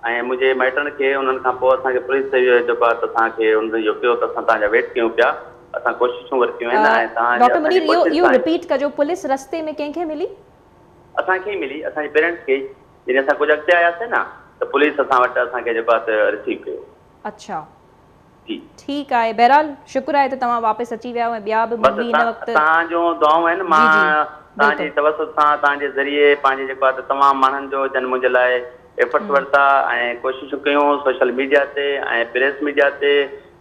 ऐं मुंहिंजे माइटनि खे उन्हनि खां पोइ असांखे पुलिस जेको आहे त असांखे उन इहो कयो त असां तव्हांजा वेट कयूं पिया, असां कोशिशूं वरितियूं आहिनि। ऐं तव्हां डॉक्टर मुनीर इहो रिपीट कजो, पुलिस रस्ते में कंहिंखे मिली? असांखे ई मिली, असांजे पेरेंट्स खे। जॾहिं असां कुझु अॻिते आयासीं न त पुलिस असां वटि असांखे जेको आहे त रिसीव कयो। अच्छा जी, ठीकु आहे। बहरहाल शुक्र आहे त तव्हां वापसि अची विया ऐं ॿिया बि मुंहिंजी हिन वक़्तु तव्हांजूं दुआऊं आहिनि। मां तव्हांजी तवसुत सां तव्हांजे ज़रिए पंहिंजे जेको आहे त तमामु माण्हुनि जो जन मुंहिंजे लाइ एफर्ट्स वरिता ऐं कोशिशूं कयूं सोशल मीडिया ते ऐं प्रेस मीडिया ते।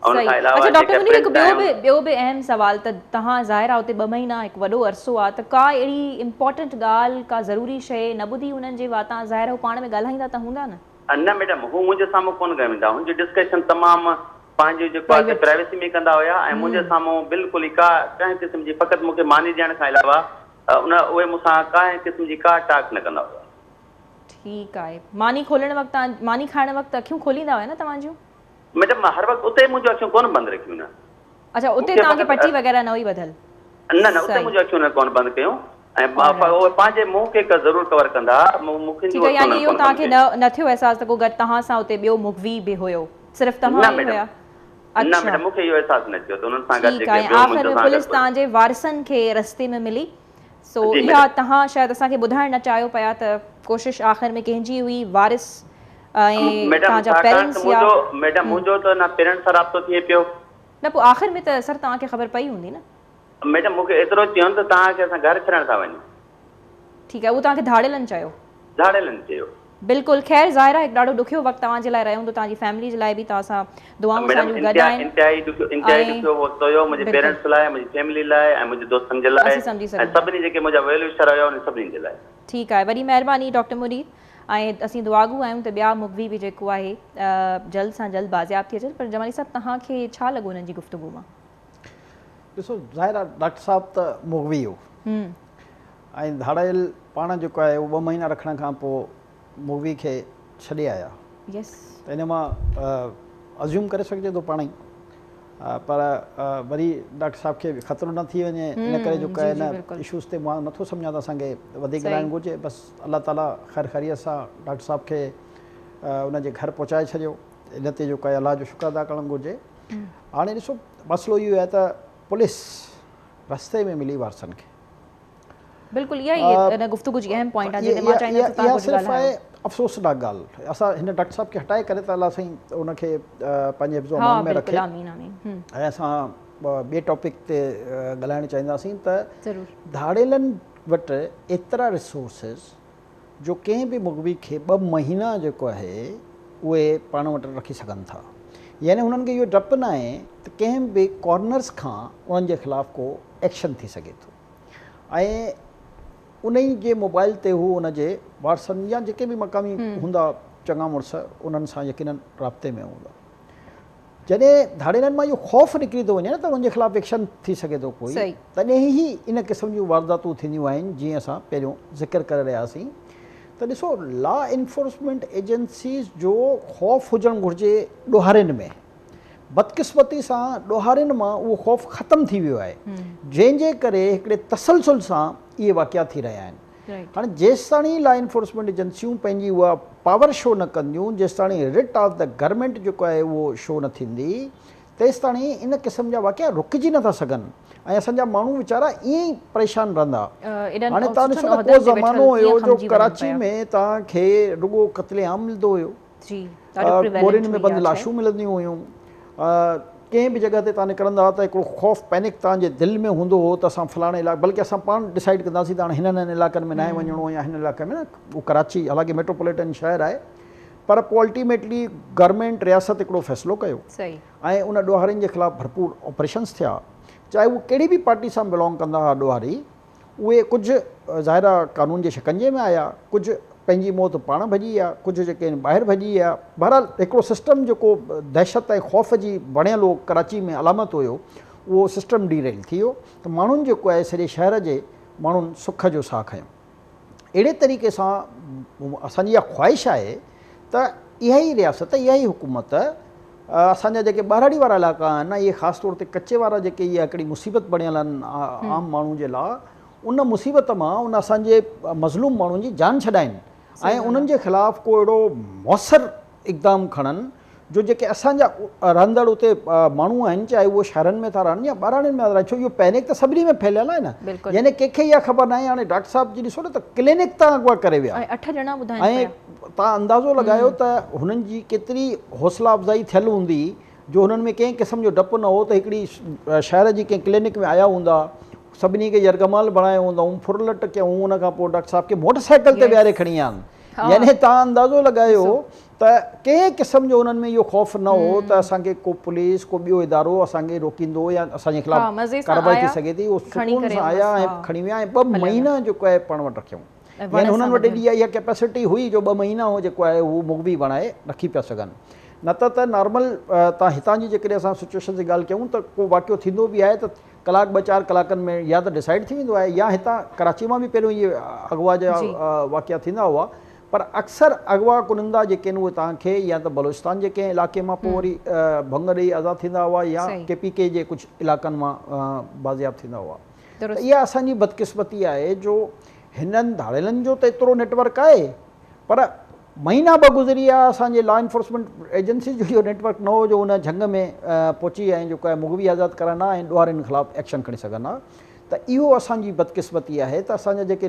अच्छा डॉक्टर मुनीर, हिकु ॿियो बि अहम सवाल त तव्हां ज़ाहिर आहे उते 2 महीना हिकु वॾो अरसो आहे, त का अहिड़ी इम्पोर्टेंट ॻाल्हि का ज़रूरी शइ न ॿुधी हुननि जे वातां? ज़ाहिर आहे पाण में ॻाल्हाईंदा त हूंदा न? न मैडम, हू मुंहिंजे साम्हूं कोन ॻाल्हाईंदा, हुनजी डिस्कशन तमामु पंहिंजी जेको आहे प्राइवेसी में कंदा हुया ऐं मुंहिंजे साम्हूं बिल्कुलु ई कंहिं क़िस्म जी, फ़क़ति मूंखे मानी ॾियण खां अलावा उहे मूंसां कंहिं क़िस्म जी का टाक न कंदा हुआ। ठीकु आहे। मानी खोलण वक़्तु, मानी खाइण वक़्तु अखियूं खोलींदा हुया न तव्हांजूं? मैडम हर वक़्तु उते मुंहिंजूं अखियूं कोन बंदि रखियूं न। अच्छा, उते तव्हांखे पटी वग़ैरह न हुई ॿधल? न, उते मुंहिंजूं अखियूं न कोन बंदि कयूं ऐं उहे पंहिंजे मुंहं खे ज़रूरु कवर कंदा। ठीकु आहे, यानी इहो तव्हांखे न थियो अहसास त को गॾु तव्हां सां उते ॿियो मुगवी बि हुयो, सिर्फ़ु तव्हां ई हुया? न मैडम, मूंखे इहो अहसास न थियो त उन्हनि सां गॾु ठीकु आहे। आख़िर में पुलिस तव्हांजे वारिसनि खे रस्ते में मिली, सो इहा तव्हां शायदि असांखे ॿुधाइण न चाहियो पिया त कोशिशि आख़िर में कंहिंजी हुई? वारिस ऐं तव्हांजा पेरेंट्स? मैडम मुंहिंजो त न पेरेंट्स सां राब्तो थिए पियो न, पोइ आख़िर में त सर तव्हांखे ख़बर पई हूंदी न? मैडम मूंखे एतिरो चयोनि त तव्हांखे असां घर छॾण था वञूं। ठीकु आहे, उहो तव्हांखे धाड़ेलनि चयो? धाड़ेलनि चयो। बिल्कुलु। ख़ैर ज़ाहिर आहे हिकु ॾाढो ॾुखियो वक़्तु तव्हांजे लाइ रहियो हूंदो, तव्हांजी फैमिली जे लाइ बि। तव्हां सां दुआऊं असांजूं गॾु आहिनि। इंतिहाई ॾुखियो वक़्तु हुयो मुंहिंजे पेरेंट्स लाइ, मुंहिंजी फैमिली लाइ ऐं मुंहिंजे दोस्तनि जे लाइ ऐं सभिनी जेके मुंहिंजा वेल विशर हुया उन सभिनी जे लाइ। ठीकु आहे, वॾी महिरबानी डॉक्टर मुनीर। ऐं असीं दुआगू आहियूं त ॿिया मुगवी बि जेको आहे जल्द सां जल्द बाज़ियाब थी अचनि। पर जमाली साहिबु तव्हांखे छा लॻो उन्हनि जी गुफ़्तगू मां? ॾिसो ज़ाहिर आहे डॉक्टर साहिबु त मुगवी हो ऐं धाड़ेल पाण जेको आहे उहो 2 महीना रखण खां पोइ मुगवी खे छॾे आया। यस, त इन मां अज़्यूम करे सघिजे थो पाण ई, पर वरी डॉक्टर साहिब खे ख़तरो न थी वञे इन करे जेको आहे इन इशूज़ ते मां नथो सम्झां त असांखे वधीक ॻाल्हाइणु घुरिजे। बसि अलाह ताला ख़ैर ख़ैरियत सां डॉक्टर साहिब खे उनजे घर पहुचाए छॾियो। इन ते जेको आहे अलाह जो शुक्र अदा करणु घुरिजे। हाणे ॾिसो मसइलो इहो आहे त पुलिस रस्ते में मिली वारसनि खे। बिल्कुलु इहा ई इन गुफ़्तगू जी अहम पॉइंट आहे जेके मां चाहींदसि तव्हां कुझु ॻाल्हायो। अफ़सोसनाक ॻाल्हि, असां हिन डॉक्टर साहिब खे हटाए करे त अलाह साईं उनखे पंहिंजे हिफ़्ज़ो अमान में रखे। ऐं असां ॿिए टॉपिक ते ॻाल्हाइणु चाहींदासीं त धाड़ेलनि वटि एतिरा रिसोर्सिस जो कंहिं बि मुगवी खे 2 महीना जेको आहे उहे पाण वटि रखी सघनि था। यानी हुननि खे इहो डपु न आहे त कंहिं बि कॉर्नर्स खां उन्हनि जे ख़िलाफ़ु को एक्शन थी सघे थो। ऐं उन ई जे मोबाइल ते हू उनजे वाट्सन या जेके बि मक़ामी हूंदा चङा मुड़ुस उन्हनि सां यकीनन राब्ते में हूंदा। जॾहिं धाड़ेलनि मां इहो ख़ौफ़ निकिरी थो वञे न त उनजे ख़िलाफ़ु एक्शन थी सघे थो कोई, तॾहिं ई इन क़िस्म जूं वारदातूं थींदियूं आहिनि जीअं असां पहिरियों ज़िक्र करे रहियासीं। त ॾिसो लॉ एनफोर्समेंट एजेंसीज़ जो ख़ौफ़ हुजणु घुरिजे ॾोहारियुनि में। बदकिस्मती सां ॾोहारियुनि मां उहो ख़ौफ़ ख़तमु थी वियो आहे, जंहिंजे करे हिकिड़े तसलसल सां इहे वाक़िया थी रहिया आहिनि। हाणे जेसि ताणी लॉ एनफोर्समेंट एजेंसियूं पंहिंजी उहा पावर शो न कंदियूं, जेसि ताणी रिट ऑफ द गवर्नमेंट जेको आहे उहो शो न थींदी, तेसि ताणी इन क़िस्म जा वाक़िया रुकिजी नथा सघनि ऐं असांजा माण्हू वीचारा ईअं ई परेशान रहंदा। हाणे तव्हां ॾिसो त को ज़मानो हुयो जो कराची में तव्हांखे रुॻो क़त्ले आम मिलंदो हुयो, ॿोरियुनि में बंदि लाशूं मिलंदियूं हुयूं। कंहिं बि जॻह ते तव्हां निकिरंदा त हिकिड़ो ख़ौफ़ पैनिक तव्हांजे दिलि में हूंदो हो त असां फलाणे इलाइक़े, बल्कि असां पाण डिसाइड कंदासीं त हाणे हिननि इलाइक़नि में न आहे वञिणो या हिन इलाइक़े में न। उहो कराची हालांकि मेट्रोपॉलिटन शहर आहे, पर पोइ अल्टीमेटली गवर्नमेंट रियासत हिकिड़ो फ़ैसिलो कयो ऐं उन ॾोहारियुनि जे ख़िलाफ़ु भरपूर ऑपरेशन्स थिया। चाहे उहे कहिड़ी बि पार्टी सां बिलोंग कंदा हुआ ॾोहारी, उहे कुझु ज़ाहिरा कानून जे शिकंजे में आया, कुझु पंहिंजी मौत पाण भॼी विया, कुझु जेके ॿाहिरि भॼी विया। बहरहाल हिकिड़ो सिस्टम जेको दहशत ऐं ख़ौफ़ जी बणियलु कराची में अलामत हुयो, उहो सिस्टम डीरेल थी वियो त माण्हुनि जेको आहे सॼे शहर जे माण्हुनि सुख जो साह खयो। अहिड़े तरीक़े सां असांजी इहा ख़्वाहिश आहे त इहा ई रियासत, इहा ई हुकूमत असांजा जेके ॿारहाड़ी वारा इलाइक़ा आहिनि, इहे ख़ासि तौर ते कचे वारा जेके इहा हिकिड़ी मुसीबत बणियल आहिनि आम माण्हू जे लाइ, उन मुसीबत मां उन असांजे मज़लूम माण्हुनि जी जान छॾाइनि ऐं उन्हनि जे ख़िलाफ़ु को अहिड़ो मौसर इक़दाम खणनि जो जेके असांजा रहंदड़ उते माण्हू आहिनि, चाहे उहे शहरनि में था रहनि या ॿारहाड़ियुनि में था रहनि, छो इहो पैनिक त सभिनी में फैलियल आहे न। यानी कंहिंखे इहा ख़बर न आहे। हाणे डॉक्टर साहिब जी ॾिसो न त क्लिनिक तां अॻुवा करे विया ऐं 8 ॼणा ॿुधाइनि ऐं तव्हां अंदाज़ो लॻायो त हुननि जी केतिरी हौसला अफ़ज़ाई थियल हूंदी जो हुननि में कंहिं क़िस्म जो डपु न हो त हिकिड़ी शहर जी कंहिं क्लिनिक में आया हूंदा, सभिनी खे यरगमाल बणायो हूंदऊं, फुरलट कयूं, उन खां पोइ डॉक्टर साहिब खे मोटरसाइकिल ते विहारे खणी आया आहिनि। यानी तव्हां अंदाज़ो लॻायो त कंहिं क़िस्म जो उन्हनि में इहो ख़ौफ़ न हो त असांखे को पुलिस को ॿियो इदारो असांखे रोकींदो या असांजे ख़िलाफ़ु कार्रवाई थी सघे थी। उहो सुकून सां आया ऐं खणी विया ऐं 2 महीना जेको आहे पाण वटि रखियऊं। यानी हुननि वटि एॾी इहा कैपेसिटी हुई जो 2 महीना हो जेको आहे उहो मुगवी बणाए रखी पिया सघनि। न त नॉर्मल तव्हां हितां जी जेकॾहिं असां सिचुएशन जी ॻाल्हि कयूं त को वाक़ियो थींदो बि आहे त कलाक 2-4 कलाकनि में या त डिसाइड थी वेंदो आहे या हितां कराची मां बि पहिरियों इहे अगवा जा वाक़िया थींदा हुआ, पर अक्सर अगवा कुनंदा जेके आहिनि उहे तव्हांखे या त बलोचिस्तान जे कंहिं इलाइक़े मां पोइ वरी भंग ॾेई आज़ादु थींदा हुआ या KPK जे कुझु इलाइक़नि मां बाज़ियाब थींदा हुआ। त इहा असांजी बदकिस्मती आहे जो हिननि धाड़ेलनि जो त एतिरो नेटवर्क आहे, पर महीना 2 गुज़री विया असांजे लॉ एनफोर्समेंट एजेंसी जो इहो नेटवर्क न हो जो हुन जंग में पहुची ऐं जेको आहे मुगवी आज़ादु करणु ऐं ॾोहारियुनि ख़िलाफ़ु एक्शन खणी सघनि हा। त इहो असांजी बदकिस्मती आहे त असांजा जेके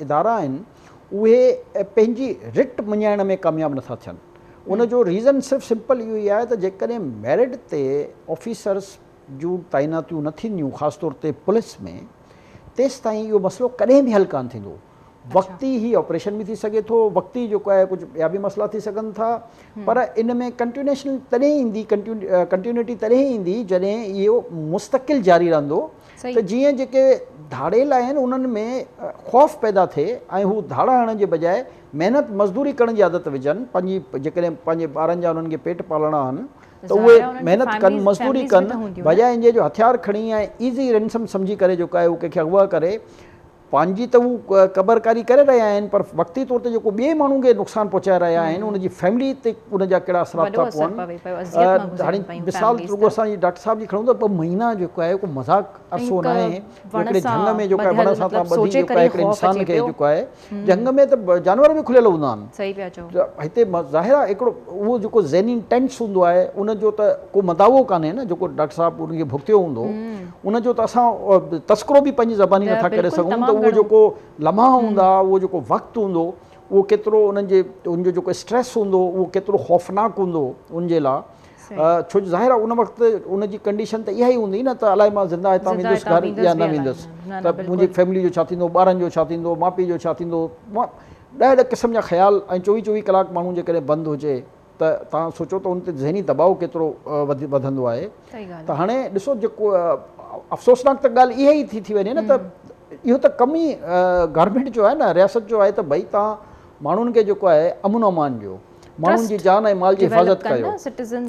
इदारा आहिनि उहे पंहिंजी रिट मञाइण में कामयाबु नथा थियनि। उनजो रीज़न सिर्फ़ु सिंपल इहो ई आहे त जेकॾहिं मेरिट ते ऑफिसर्स जूं तैनातियूं न थींदियूं, ख़ासि तौर ते पुलिस में, तेसि ताईं इहो मसइलो कॾहिं बि हल कान थींदो। वक़्ती ई ऑपरेशन बि थी सघे थो, वक़्ती जेको आहे कुझु ॿिया बि मसइला थी सघनि था, पर इन में कंटिन्यूएशन तॾहिं ईंदी, कंटिन्यूटी तॾहिं ईंदी जॾहिं इहो मुस्तक़िल जारी रहंदो त जीअं जेके धाड़ेल आहिनि उन्हनि में ख़ौफ़ पैदा थिए ऐं हू धाड़ा हणण जे बजाए महिनत मज़दूरी करण जी आदत विझनि, पंहिंजी जेकॾहिं पंहिंजे ॿारनि जा उन्हनि खे पेट पालणा आहिनि त उहे महिनत कनि, मज़दूरी कनि, बजाए इन जो हथियार खणी ऐं ईज़ी रेंसम सम्झी करे जेको आहे उहो कंहिंखे अगवा करे पंहिंजी त उहो क़बरकारी करे रहिया आहिनि, पर वक़्ती तौर ते जेको ॿिए माण्हू खे नुक़सानु पहुचाए रहिया आहिनि उनजी फैमिली ते उनजा कहिड़ा असरात था पवनि। हाणे मिसाल रुॻो असांजी डॉक्टर साहिब जी खणूं त 2 महीना जेको आहे को मज़ाक अरसो न आहे। हिकिड़े झंग में जेको आहे वण सां तव्हां ॿधी जेको आहे हिकिड़े इंसान खे जेको आहे झंग में त जानवर बि खुलियल हूंदा आहिनि, हिते ज़ाहिर आहे हिकिड़ो उहो जेको ज़हनी टेंस हूंदो आहे उनजो त को मदावो कान्हे न, जेको डॉक्टर साहिबु उनखे भुगतियो हूंदो उनजो त असां तस्करो बि पंहिंजी ज़बानी नथा करे सघूं। त उहो जेको लम्हा हूंदा, उहो जेको वक़्तु हूंदो, उहो केतिरो उनजो जेको स्ट्रेस हूंदो उहो केतिरो ख़ौफ़नाक हूंदो उनजे लाइ, छो जो ज़ाहिर आहे उन वक़्तु उनजी कंडीशन त इहा ई हूंदी न त अलाए मां ज़िंदा हितां वेंदुसि घर या न वेंदुसि, त मुंहिंजी फैमिली जो छा थींदो, ॿारनि जो छा थींदो, माउ पीउ जो छा थींदो, ॾह क़िस्म जा ख़्याल ऐं 24 कलाक माण्हू जेकॾहिं बंदि हुजे त तव्हां सोचो त उन ते ज़हनी दबाव केतिरो वधंदो आहे। त हाणे ॾिसो जेको अफ़सोसनाक त ॻाल्हि इहा ई थी वञे न, त इहो त कम ई गवर्नमेंट जो आहे न, रियासत जो आहे त भई तव्हां माण्हुनि खे जेको आहे अमन अमान ॾियो, माण्हुनि जी जान ऐं माल जी हिफ़ाज़त कयो,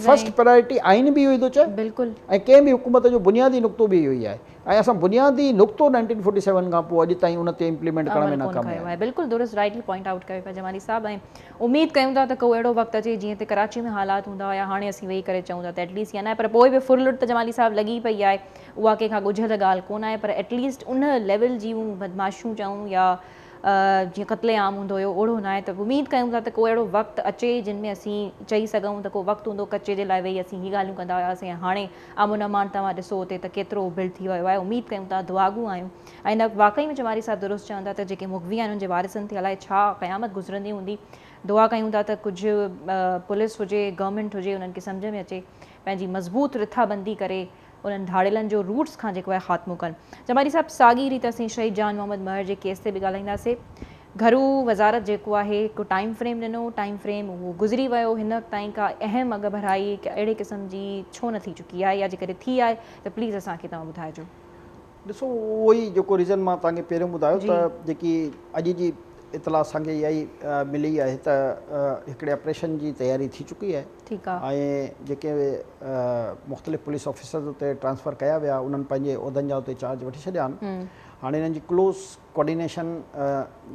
फर्स्ट प्रायोरिटी आइन बि इहो ई थो चए बिल्कुलु, ऐं कंहिं बि हुकूमत जो बुनियादी नुक़्तो बि इहो ई आहे ऐं असां बुनियादी नुक़्तो 1947 खां पोइ अॼु ताईं उन ते इम्प्लीमेंट करण में नाकाम आहियूं। बिल्कुलु दुरुस्त राइटली पॉइंट आउट कयो पिया जमाली साहिबु, ऐं उमेदु कयूं था त को अहिड़ो वक़्तु अचे जीअं त कराची में हालात हूंदा हुया, हाणे असीं वेही करे चऊं था त एटलीस्ट या न, पर पोइ बि फुरलुट त जमाली साहिबु लॻी पई आहे, उहा कंहिंखां ॻुझल ॻाल्हि कोन आहे, पर एटलीस्ट उन लेवल जी बदमाशूं चऊं या जीअं क़त्ले आम हूंदो हुयो ओड़ो न आहे। त उमेदु कयूं था त को अहिड़ो वक़्तु अचे जिन में असीं चई सघूं त को वक़्तु हूंदो कचे जे लाइ वेही असीं हीअ ॻाल्हियूं कंदा हुआसीं, हाणे अमन अमान तव्हां ॾिसो हुते त केतिरो बिल्ड थी वियो आहे। उमेदु कयूं था, दुआगू आहियूं, ऐं न वाक़ई में जमाली साहिबु दुरुस्त चवंदा त जेके मुग़वी आहिनि उनजे वारिसनि ते अलाए छा क़यामत गुज़रंदी हूंदी। दुआ कयूं था त कुझु पुलिस हुजे, गवर्नमेंट हुजे, उन्हनि खे सम्झ में अचे, पंहिंजी मज़बूत रिथाबंदी करे उन्हनि धाड़ेलनि जो रूट्स खां जेको आहे ख़ात्मो कनि। जमाली साहिबु साॻी रीति असीं शहीद जान मोहम्मद महर जे केस ते बि ॻाल्हाईंदासीं। घरू वज़ारत जेको आहे हिकु टाइम फ्रेम ॾिनो, टाइम फ्रेम उहो गुज़री वियो, हिन ताईं का अहम अॻ भराई अहिड़े क़िस्म जी छो न थी चुकी आहे, या जेकॾहिं थी आहे त प्लीज़ असांखे तव्हां ॿुधाइजो। ॾिसो उहो ई जेको रीज़न मां तव्हांखे पहिरियों ॿुधायो त जेकी अॼु जी इतला असांखे इहा ई मिली आहे त हिकिड़े ऑपरेशन जी तयारी थी चुकी आहे, ठीकु आहे, ऐं जेके मुख़्तलिफ़ पुलिस ऑफिसर्स उते ट्रांसफ़र कया विया उन्हनि पंहिंजे उहिदनि जा उते चार्ज वठी छॾिया आहिनि। हाणे हिननि जी क्लोज़ कोऑर्डिनेशन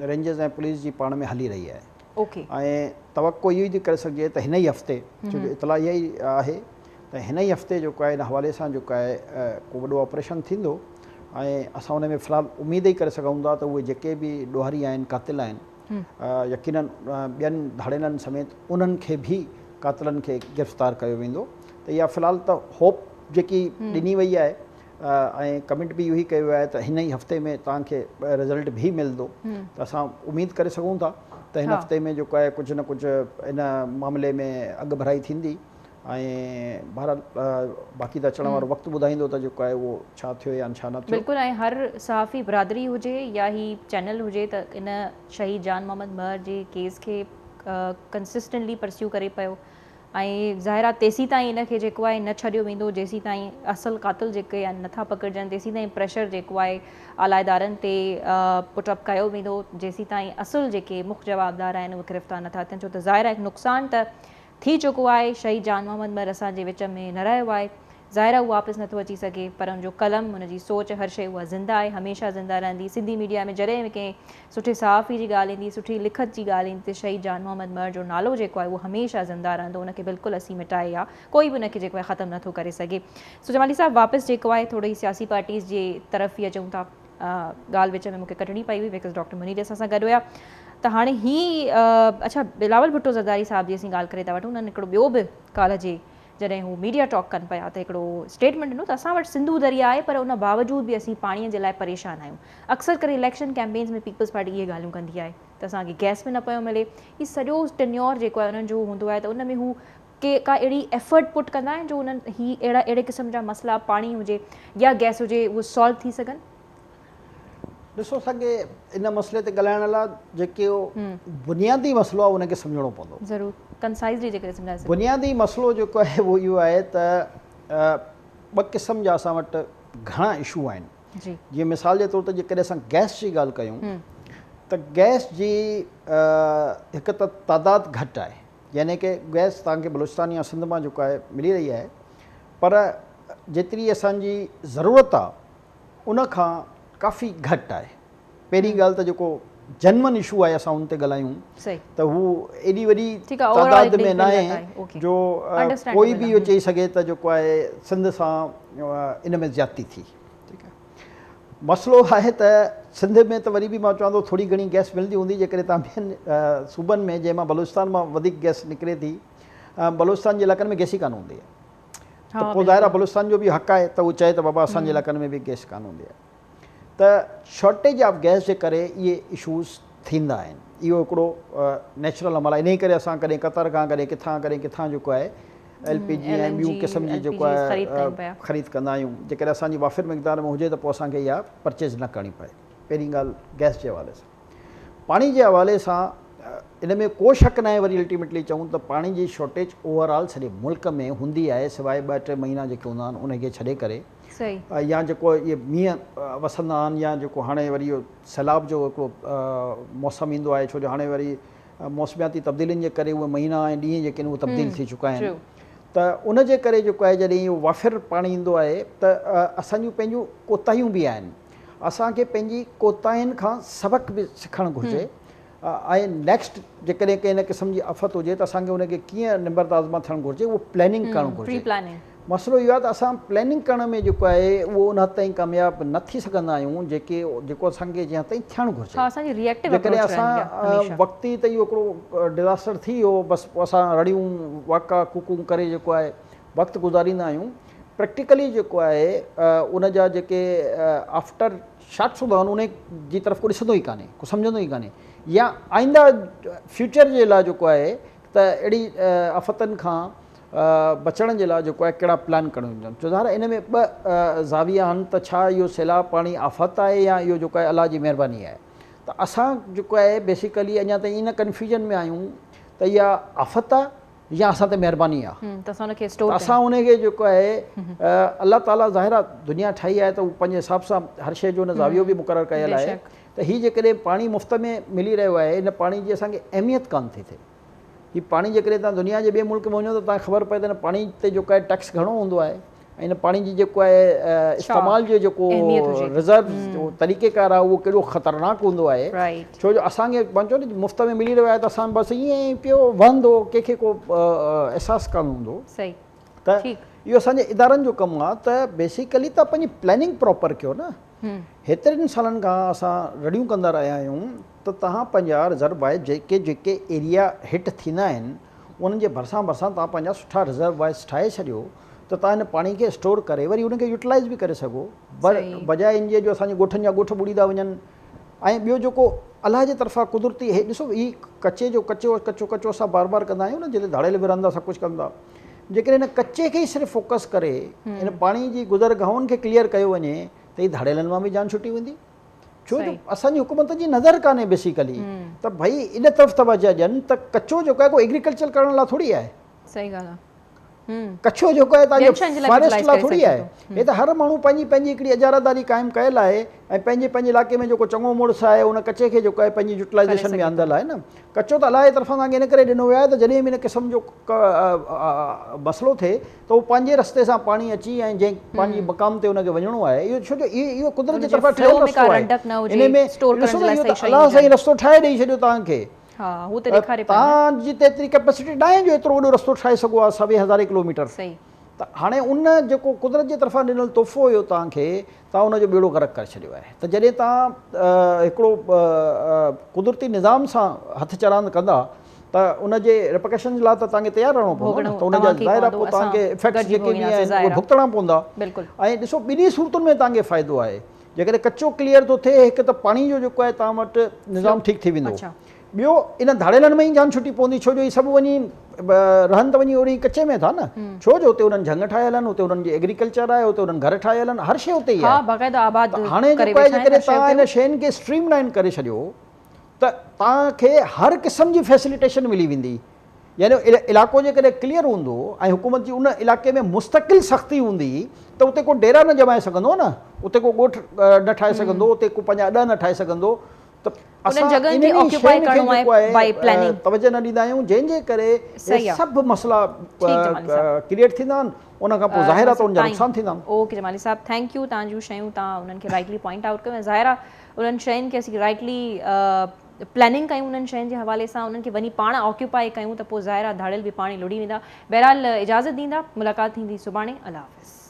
रेंजर्स ऐं पुलिस जी पाण में हली रही आहे। ओके, ऐं तवक़ो इहो ई थी करे सघिजे त हिन ई हफ़्ते, छो जो इतला इहा ई आहे त हिन ई हफ़्ते जेको आहे हिन हवाले सां जेको आहे को वॾो ऑपरेशन थींदो, ऐं असां हुन में फ़िलहालु उमेद ई करे सघूं था त उहे जेके बि ॾोहारी आहिनि, कातिल आहिनि, यकीनन ॿियनि धाड़ेलनि समेत उन्हनि खे बि कातिलनि खे गिरफ़्तार कयो वेंदो। त इहा फ़िलहालु त होप जेकी ॾिनी वई आहे ऐं कमिट बि इहो ई कयो आहे त हिन ई हफ़्ते में तव्हांखे रिज़ल्ट बि मिलंदो, त असां उमेदु करे सघूं था त हिन हफ़्ते में जेको आहे कुझु न कुझु इन मामले में अॻु भराई थींदी, ऐं बहरहाल बाक़ी त अचण वारो वक़्तु ॿुधाईंदो त जेको आहे उहो छा थियो या छा न थियो। बिल्कुलु, ऐं हर सहाफ़ी बिरादरी हुजे या ही चैनल हुजे त इन शहीद जान मोहम्मद महर जे केस खे कंसिस्टेंटली परस्यू करे पियो, ऐं ज़ाहिर आहे तेसीं ताईं इनखे जेको आहे न छॾियो वेंदो जेसीं ताईं असुल कातिल जेके आहिनि नथा पकड़जनि, तेसीं ताईं प्रेशर जेको आहे आला इदारनि ते पुटअप कयो वेंदो, जेसीं ताईं असुल जेके मुख्य जवाबदार आहिनि उहे गिरफ़्तार नथा थियनि, छो त ज़ाहिर आहे नुक़सानु त थी चुको आहे। शहीद जान मोहम्मद महर असांजे विच में न रहियो आहे, ज़ाहिर आहे उहो वापसि नथो अची सघे, पर हुनजो कलम, हुनजी सोच, हर शइ उहा ज़िंदा आहे, हमेशह ज़िंदा रहंदी। सिंधी मीडिया में जॾहिं बि कंहिं सुठे सहाफ़ी जी ॻाल्हि ईंदी, सुठी लिखत जी ॻाल्हि ईंदी, त शहीद जान मोहम्मद महर जो नालो जेको आहे उहो हमेशह ज़िंदा रहंदो, उनखे बिल्कुलु असीं मिटाए या कोई बि उनखे जेको आहे ख़तमु नथो करे सघे। सो जमाली साहिबु वापसि जेको आहे थोरी सियासी पार्टीज़ जे तरफ़ ई अचूं था, ॻाल्हि विच में मूंखे कटणी पई हुई बिकॉज़ डॉक्टर मुनीर असां सां गॾु हुया, त हाणे ही अच्छा बिलावल भुट्टो ज़रदारी साहिब जी असीं ॻाल्हि करे था वठूं, उन्हनि हिकिड़ो ॿियो बि काल्ह जे जॾहिं हू मीडिया टॉक कनि पिया त हिकिड़ो स्टेटमेंट ॾिनो त असां वटि सिंधू दरिया आहे पर उन बावजूद बि असीं पाणीअ जे लाइ परेशान आहियूं। अक्सर करे इलेक्शन कैंपेन्स में पीपल्स पार्टी इहे ॻाल्हियूं कंदी आहे त असांखे गैस में न पियो मिले, हीउ सॼो टेन्योर जेको आहे उन्हनि जो हूंदो आहे त उन में हू के का अहिड़ी एफर्ट पुट कंदा आहिनि जो उन्हनि ही अहिड़े क़िस्म जा मसइला पाणी हुजे या गैस हुजे उहे सॉल्व थी सघनि। ॾिसो, असांखे इन मसइले ते ॻाल्हाइण लाइ जेके बुनियादी मसइलो आहे उनखे सम्झणो पवंदो। ज़रूरु, कंसाइज़ली जेकॾहिं सम्झाए। बुनियादी मसइलो जेको आहे उहो इहो आहे त ॿ क़िस्म जा असां वटि घणा इशू आहिनि। जी जीअं मिसाल जे तौर ते जेकॾहिं असां गैस जी ॻाल्हि कयूं त गैस जी हिकु त तादाद घटि आहे, यानी कि गैस तव्हांखे बलूचिस्तान या सिंध मां जेको आहे मिली रही आहे, पर जेतिरी असांजी ज़रूरत आहे उन खां काफ़ी घटि आहे। पहिरीं ॻाल्हि त जेको जनमन इशू आहे असां उन ते ॻाल्हायूं त हू एॾी वॾी तादाद में न आहे जो कोई बि इहो चई सघे त जेको आहे सिंध सां इन में ज़्यादती थी। ठीकु आहे, मसइलो आहे त सिंध में त वरी बि मां चवां थो थोरी घणी गैस मिलंदी हूंदी, जेकॾहिं तव्हां ॿियनि सूबनि में जंहिंमां बलूचिस्तान मां वधीक गैस निकिरे थी, बलूचिस्तान जे इलाइक़नि में गैस ई कान हूंदी आहे, त पोइ ज़ाहिर आहे बलूचिस्तान जो बि हक़ु आहे त उहो चए त बाबा असांजे इलाइक़नि में बि गैस कान हूंदी आहे। त शॉर्टेज ऑफ गैस जे करे इहे इशूज़ थींदा आहिनि। इहो हिकिड़ो नेचुरल अमल आहे। इन करे असां कॾहिं कतर खां कॾहिं किथां जेको आहे LPG ऐं ॿियूं क़िस्म जी जेको आहे ख़रीद कंदा आहियूं, जेकॾहिं असांजी वाफ़िर मिक़दार में हुजे त पोइ असांखे इहा परचेज़ न करणी पए। पहिरीं ॻाल्हि गैस जे हवाले सां। पाणी जे हवाले सां इन में को शक न आहे, वरी अल्टीमेटली चऊं त पाणी जी शॉर्टेज ओवरऑल सॼे मुल्क में हूंदी आहे, सवाइ 2-3 महीना जेके हूंदा आहिनि उनखे छॾे करे, या जेको इहे मींहं वसंदा आहिनि, या जेको हाणे वरी इहो सैलाब जो हिकिड़ो मौसम ईंदो आहे, छो जो हाणे वरी मौसमियाती तब्दीलियुनि जे करे उहे महीना ऐं ॾींहं जेके आहिनि उहे तब्दील थी चुका आहिनि। त उन जे करे जेको आहे जॾहिं इहो वाफ़िर पाणी ईंदो आहे त असांजूं पंहिंजूं कोताहियूं बि आहिनि। असांखे पंहिंजी कोताहियुनि खां सबक़ बि सिखणु घुरिजे ऐं नेक्स्ट जेकॾहिं कंहिं न क़िस्म जी आफ़त हुजे त असांखे उनखे कीअं निबरदाज़मा थियणु घुरिजे, उहो प्लैनिंग करणु घुरिजे। मसइलो इहो आहे त असां प्लैनिंग करण में जेको आहे उहो उन हद ताईं कामयाबु न थी सघंदा आहियूं जेको असांखे जंहिं ताईं थियणु घुरिजे। जेकॾहिं असां वक़्ती त इहो हिकिड़ो डिज़ास्टर थी वियो, बसि पोइ असां रड़ियूं वाका कुकूं करे जेको आहे वक़्तु गुज़ारींदा आहियूं। प्रैक्टिकली जेको आहे उन जा जेके आफ्टर शॉट्स हूंदा आहिनि उन जी तरफ़ को ॾिसंदो ई कान्हे, को सम्झंदो ई कान्हे, या आईंदा फ्यूचर जे लाइ जेको आहे त अहिड़ी आफ़तनि खां बचण जे लाइ जेको आहे कहिड़ा प्लान करणु हुजनि। छो ज़ाहिर इन में 2 ज़ाविया आहिनि त छा इहो सैलाब पाणी आफ़त आहे या इहो जेको आहे अलाह जी महिरबानी आहे। त असां जेको आहे बेसिकली अञा ताईं इन कन्फ्यूजन में आहियूं त इहा आफ़त आहे या असां ते महिरबानी आहे, असां उनखे जेको आहे अलाह ताला ज़ाहिर आहे दुनिया ठाही आहे त उहो पंहिंजे हिसाब सां हर शइ जो हुन ज़ावियो बि मुक़ररु कयल आहे। त हीअ जेकॾहिं पाणी मुफ़्त में मिली रहियो आहे, इन पाणी जी असांखे अहमियत कान थी थिए। हीअ पाणी जेकॾहिं तव्हां दुनिया जे ॿिए मुल्क में वञो त तव्हांखे ख़बर पए त हिन पाणी ते जेको आहे टैक्स घणो हूंदो आहे, ऐं इन पाणी जी जेको आहे इस्तेमाल जो जेको रिज़र्व जो तरीक़ेकार आहे उहो केॾो ख़तरनाक हूंदो आहे। छो जो असांखे चओ न मुफ़्त में मिली रहियो आहे त असां बसि ईअं ई पियो वहंदो, कंहिंखे को अहसासु कान हूंदो। त इहो असांजे इदारनि जो कमु आहे त बेसिकली त पंहिंजी प्लैनिंग प्रॉपर कयो न। हेतिरनि सालनि खां असां रड़ियूं कंदा रहिया आहियूं त तव्हां पंहिंजा रिज़र्वायर जेके एरिया हिट थींदा आहिनि उन्हनि जे भरिसां तव्हां पंहिंजा सुठा रिज़र्वायर्स ठाहे छॾियो त तव्हां हिन पाणी खे स्टोर करे वरी उनखे यूटिलाइज़ बि करे सघो, बजाए इन जे जो असांजे ॻोठनि जा ॻोठ ॿुड़ी था वञनि। ऐं ॿियो जेको अलाह जे तरफ़ां कुदरती हे ॾिसो, ही कचो असां बार बार कंदा आहियूं न, जिते धाड़ेल विरहंदा सभु कुझु कंदा। जेकॾहिं हिन कचे खे ई सिर्फ़ु फोकस करे हिन पाणी जी गुज़रगाहुनि खे क्लियर कयो वञे त हीअ धाड़ेलनि मां बि जान छुटी वेंदी। छो जो असांजी हुकूमत जी नज़र कान्हे बेसिकली त भई इन तरफ़ तवजह ॾियनि त कचो जेको आहे को एग्रीकल्चर करण लाइ थोरी आहे। सही ॻाल्हि आहे। कच्छो जेको आहे तव्हांजो फॉरेस्ट लाइ थोरी आहे। हे त हर माण्हू पंहिंजी हिकिड़ी इजारादारी क़ाइमु कयल आहे ऐं पंहिंजे इलाइक़े में जेको चङो मुड़ुसु आहे उन कचे खे जेको आहे पंहिंजी यूटिलाइज़ेशन में आंदल आहे न। कचो त अलाह जे तरफ़ां तव्हांखे इन करे ॾिनो वियो आहे त जॾहिं बि इन क़िस्म जो मसइलो थिए त उहो पंहिंजे रस्ते सां पाणी अची ऐं जंहिं पंहिंजी मक़ाम ते उनखे वञिणो आहे, इहो छो जो इहो कुदरत जे तरफ़ां ठहियल रस्तो आहे। इन में अलाह साईं रस्तो ठाहे ॾेई छॾियो तव्हांखे, तव्हां जिते एतिरी कैपेसिटी न आहे जो एतिरो वॾो रस्तो ठाहे सघो आहे 1000 किलोमीटर। त हाणे उन जेको कुदरत जे तरफ़ां ॾिनल तोहफ़ो हुयो तव्हांखे, तव्हां उनजो बेड़ो गर्क करे छॾियो आहे। त जॾहिं तव्हां हिकिड़ो कुदरती निज़ाम सां हथु चरांद कंदा त उनजे रिपकशन जे लाइ त तव्हांखे तयारु रहणो पवंदो, त उनजा ज़ाहिर आहे पोइ तव्हांखे इफेक्ट्स जेके बि आहिनि उहे भुगतना पवंदा। ऐं ॾिसो ॿिन्ही सूरतुनि में तव्हांखे फ़ाइदो आहे। जेकॾहिं कचो क्लियर थो थिए, हिकु त पाणी जो जेको आहे तव्हां वटि निज़ाम ठीकु थी वेंदो, ॿियो इन धाड़ेलनि में ई जान छुटी पवंदी। छो जो ही सभु वञी रहनि त वञी ओड़ी कचे में था न, छो जो हुते उन्हनि झंग ठाहियल आहिनि, हुते उन्हनि जी एग्रीकल्चर आहे, हुते उन्हनि घर ठाहियल आहिनि, हर शइ हुते ई आहे। हाणे जेको आहे जेकॾहिं तव्हां इन शयुनि खे स्ट्रीम लाइन करे छॾियो त तव्हांखे हर क़िस्म जी फैसिलिटेशन मिली वेंदी। यानी इलाइक़ो जेकॾहिं क्लियर हूंदो ऐं हुकूमत जी उन इलाइक़े में मुस्तक़िल सख़्ती हूंदी त उते को डेरा न जमाए सघंदो न, उते को ॻोठ न ठाहे सघंदो, उते को पंहिंजा अॾ न ठाहे सघंदो। त असां जॻहनि खे ऑक्यूपाई करणो आहे प्लानिंग तवजो न ॾींदा आहियूं, जंहिंजे करे सभु मसला क्रिएट थींदा आहिनि, उन खां पोइ ज़ाहिर आहे त उनजा नुक़सान थींदा आहिनि। ओके जमाली साहब, थैंक यू, तव्हां जूं शयूं तव्हां उन्हनि खे राइटली पॉइंट आउट कयो ऐं ज़ाहिर आहे उन्हनि शयुनि खे असीं राइटली प्लानिंग कयूं उन्हनि शयुनि जे हवाले सां, उन्हनि खे वञी पाण ऑक्यूपाई कयूं त पोइ ज़ाहिर आहे धाड़ियल बि पाण ई लुड़ी वेंदा। बहरहाल इजाज़त ॾींदा, मुलाक़ात थींदी सुभाणे। अल्लाह हाफ़िज़।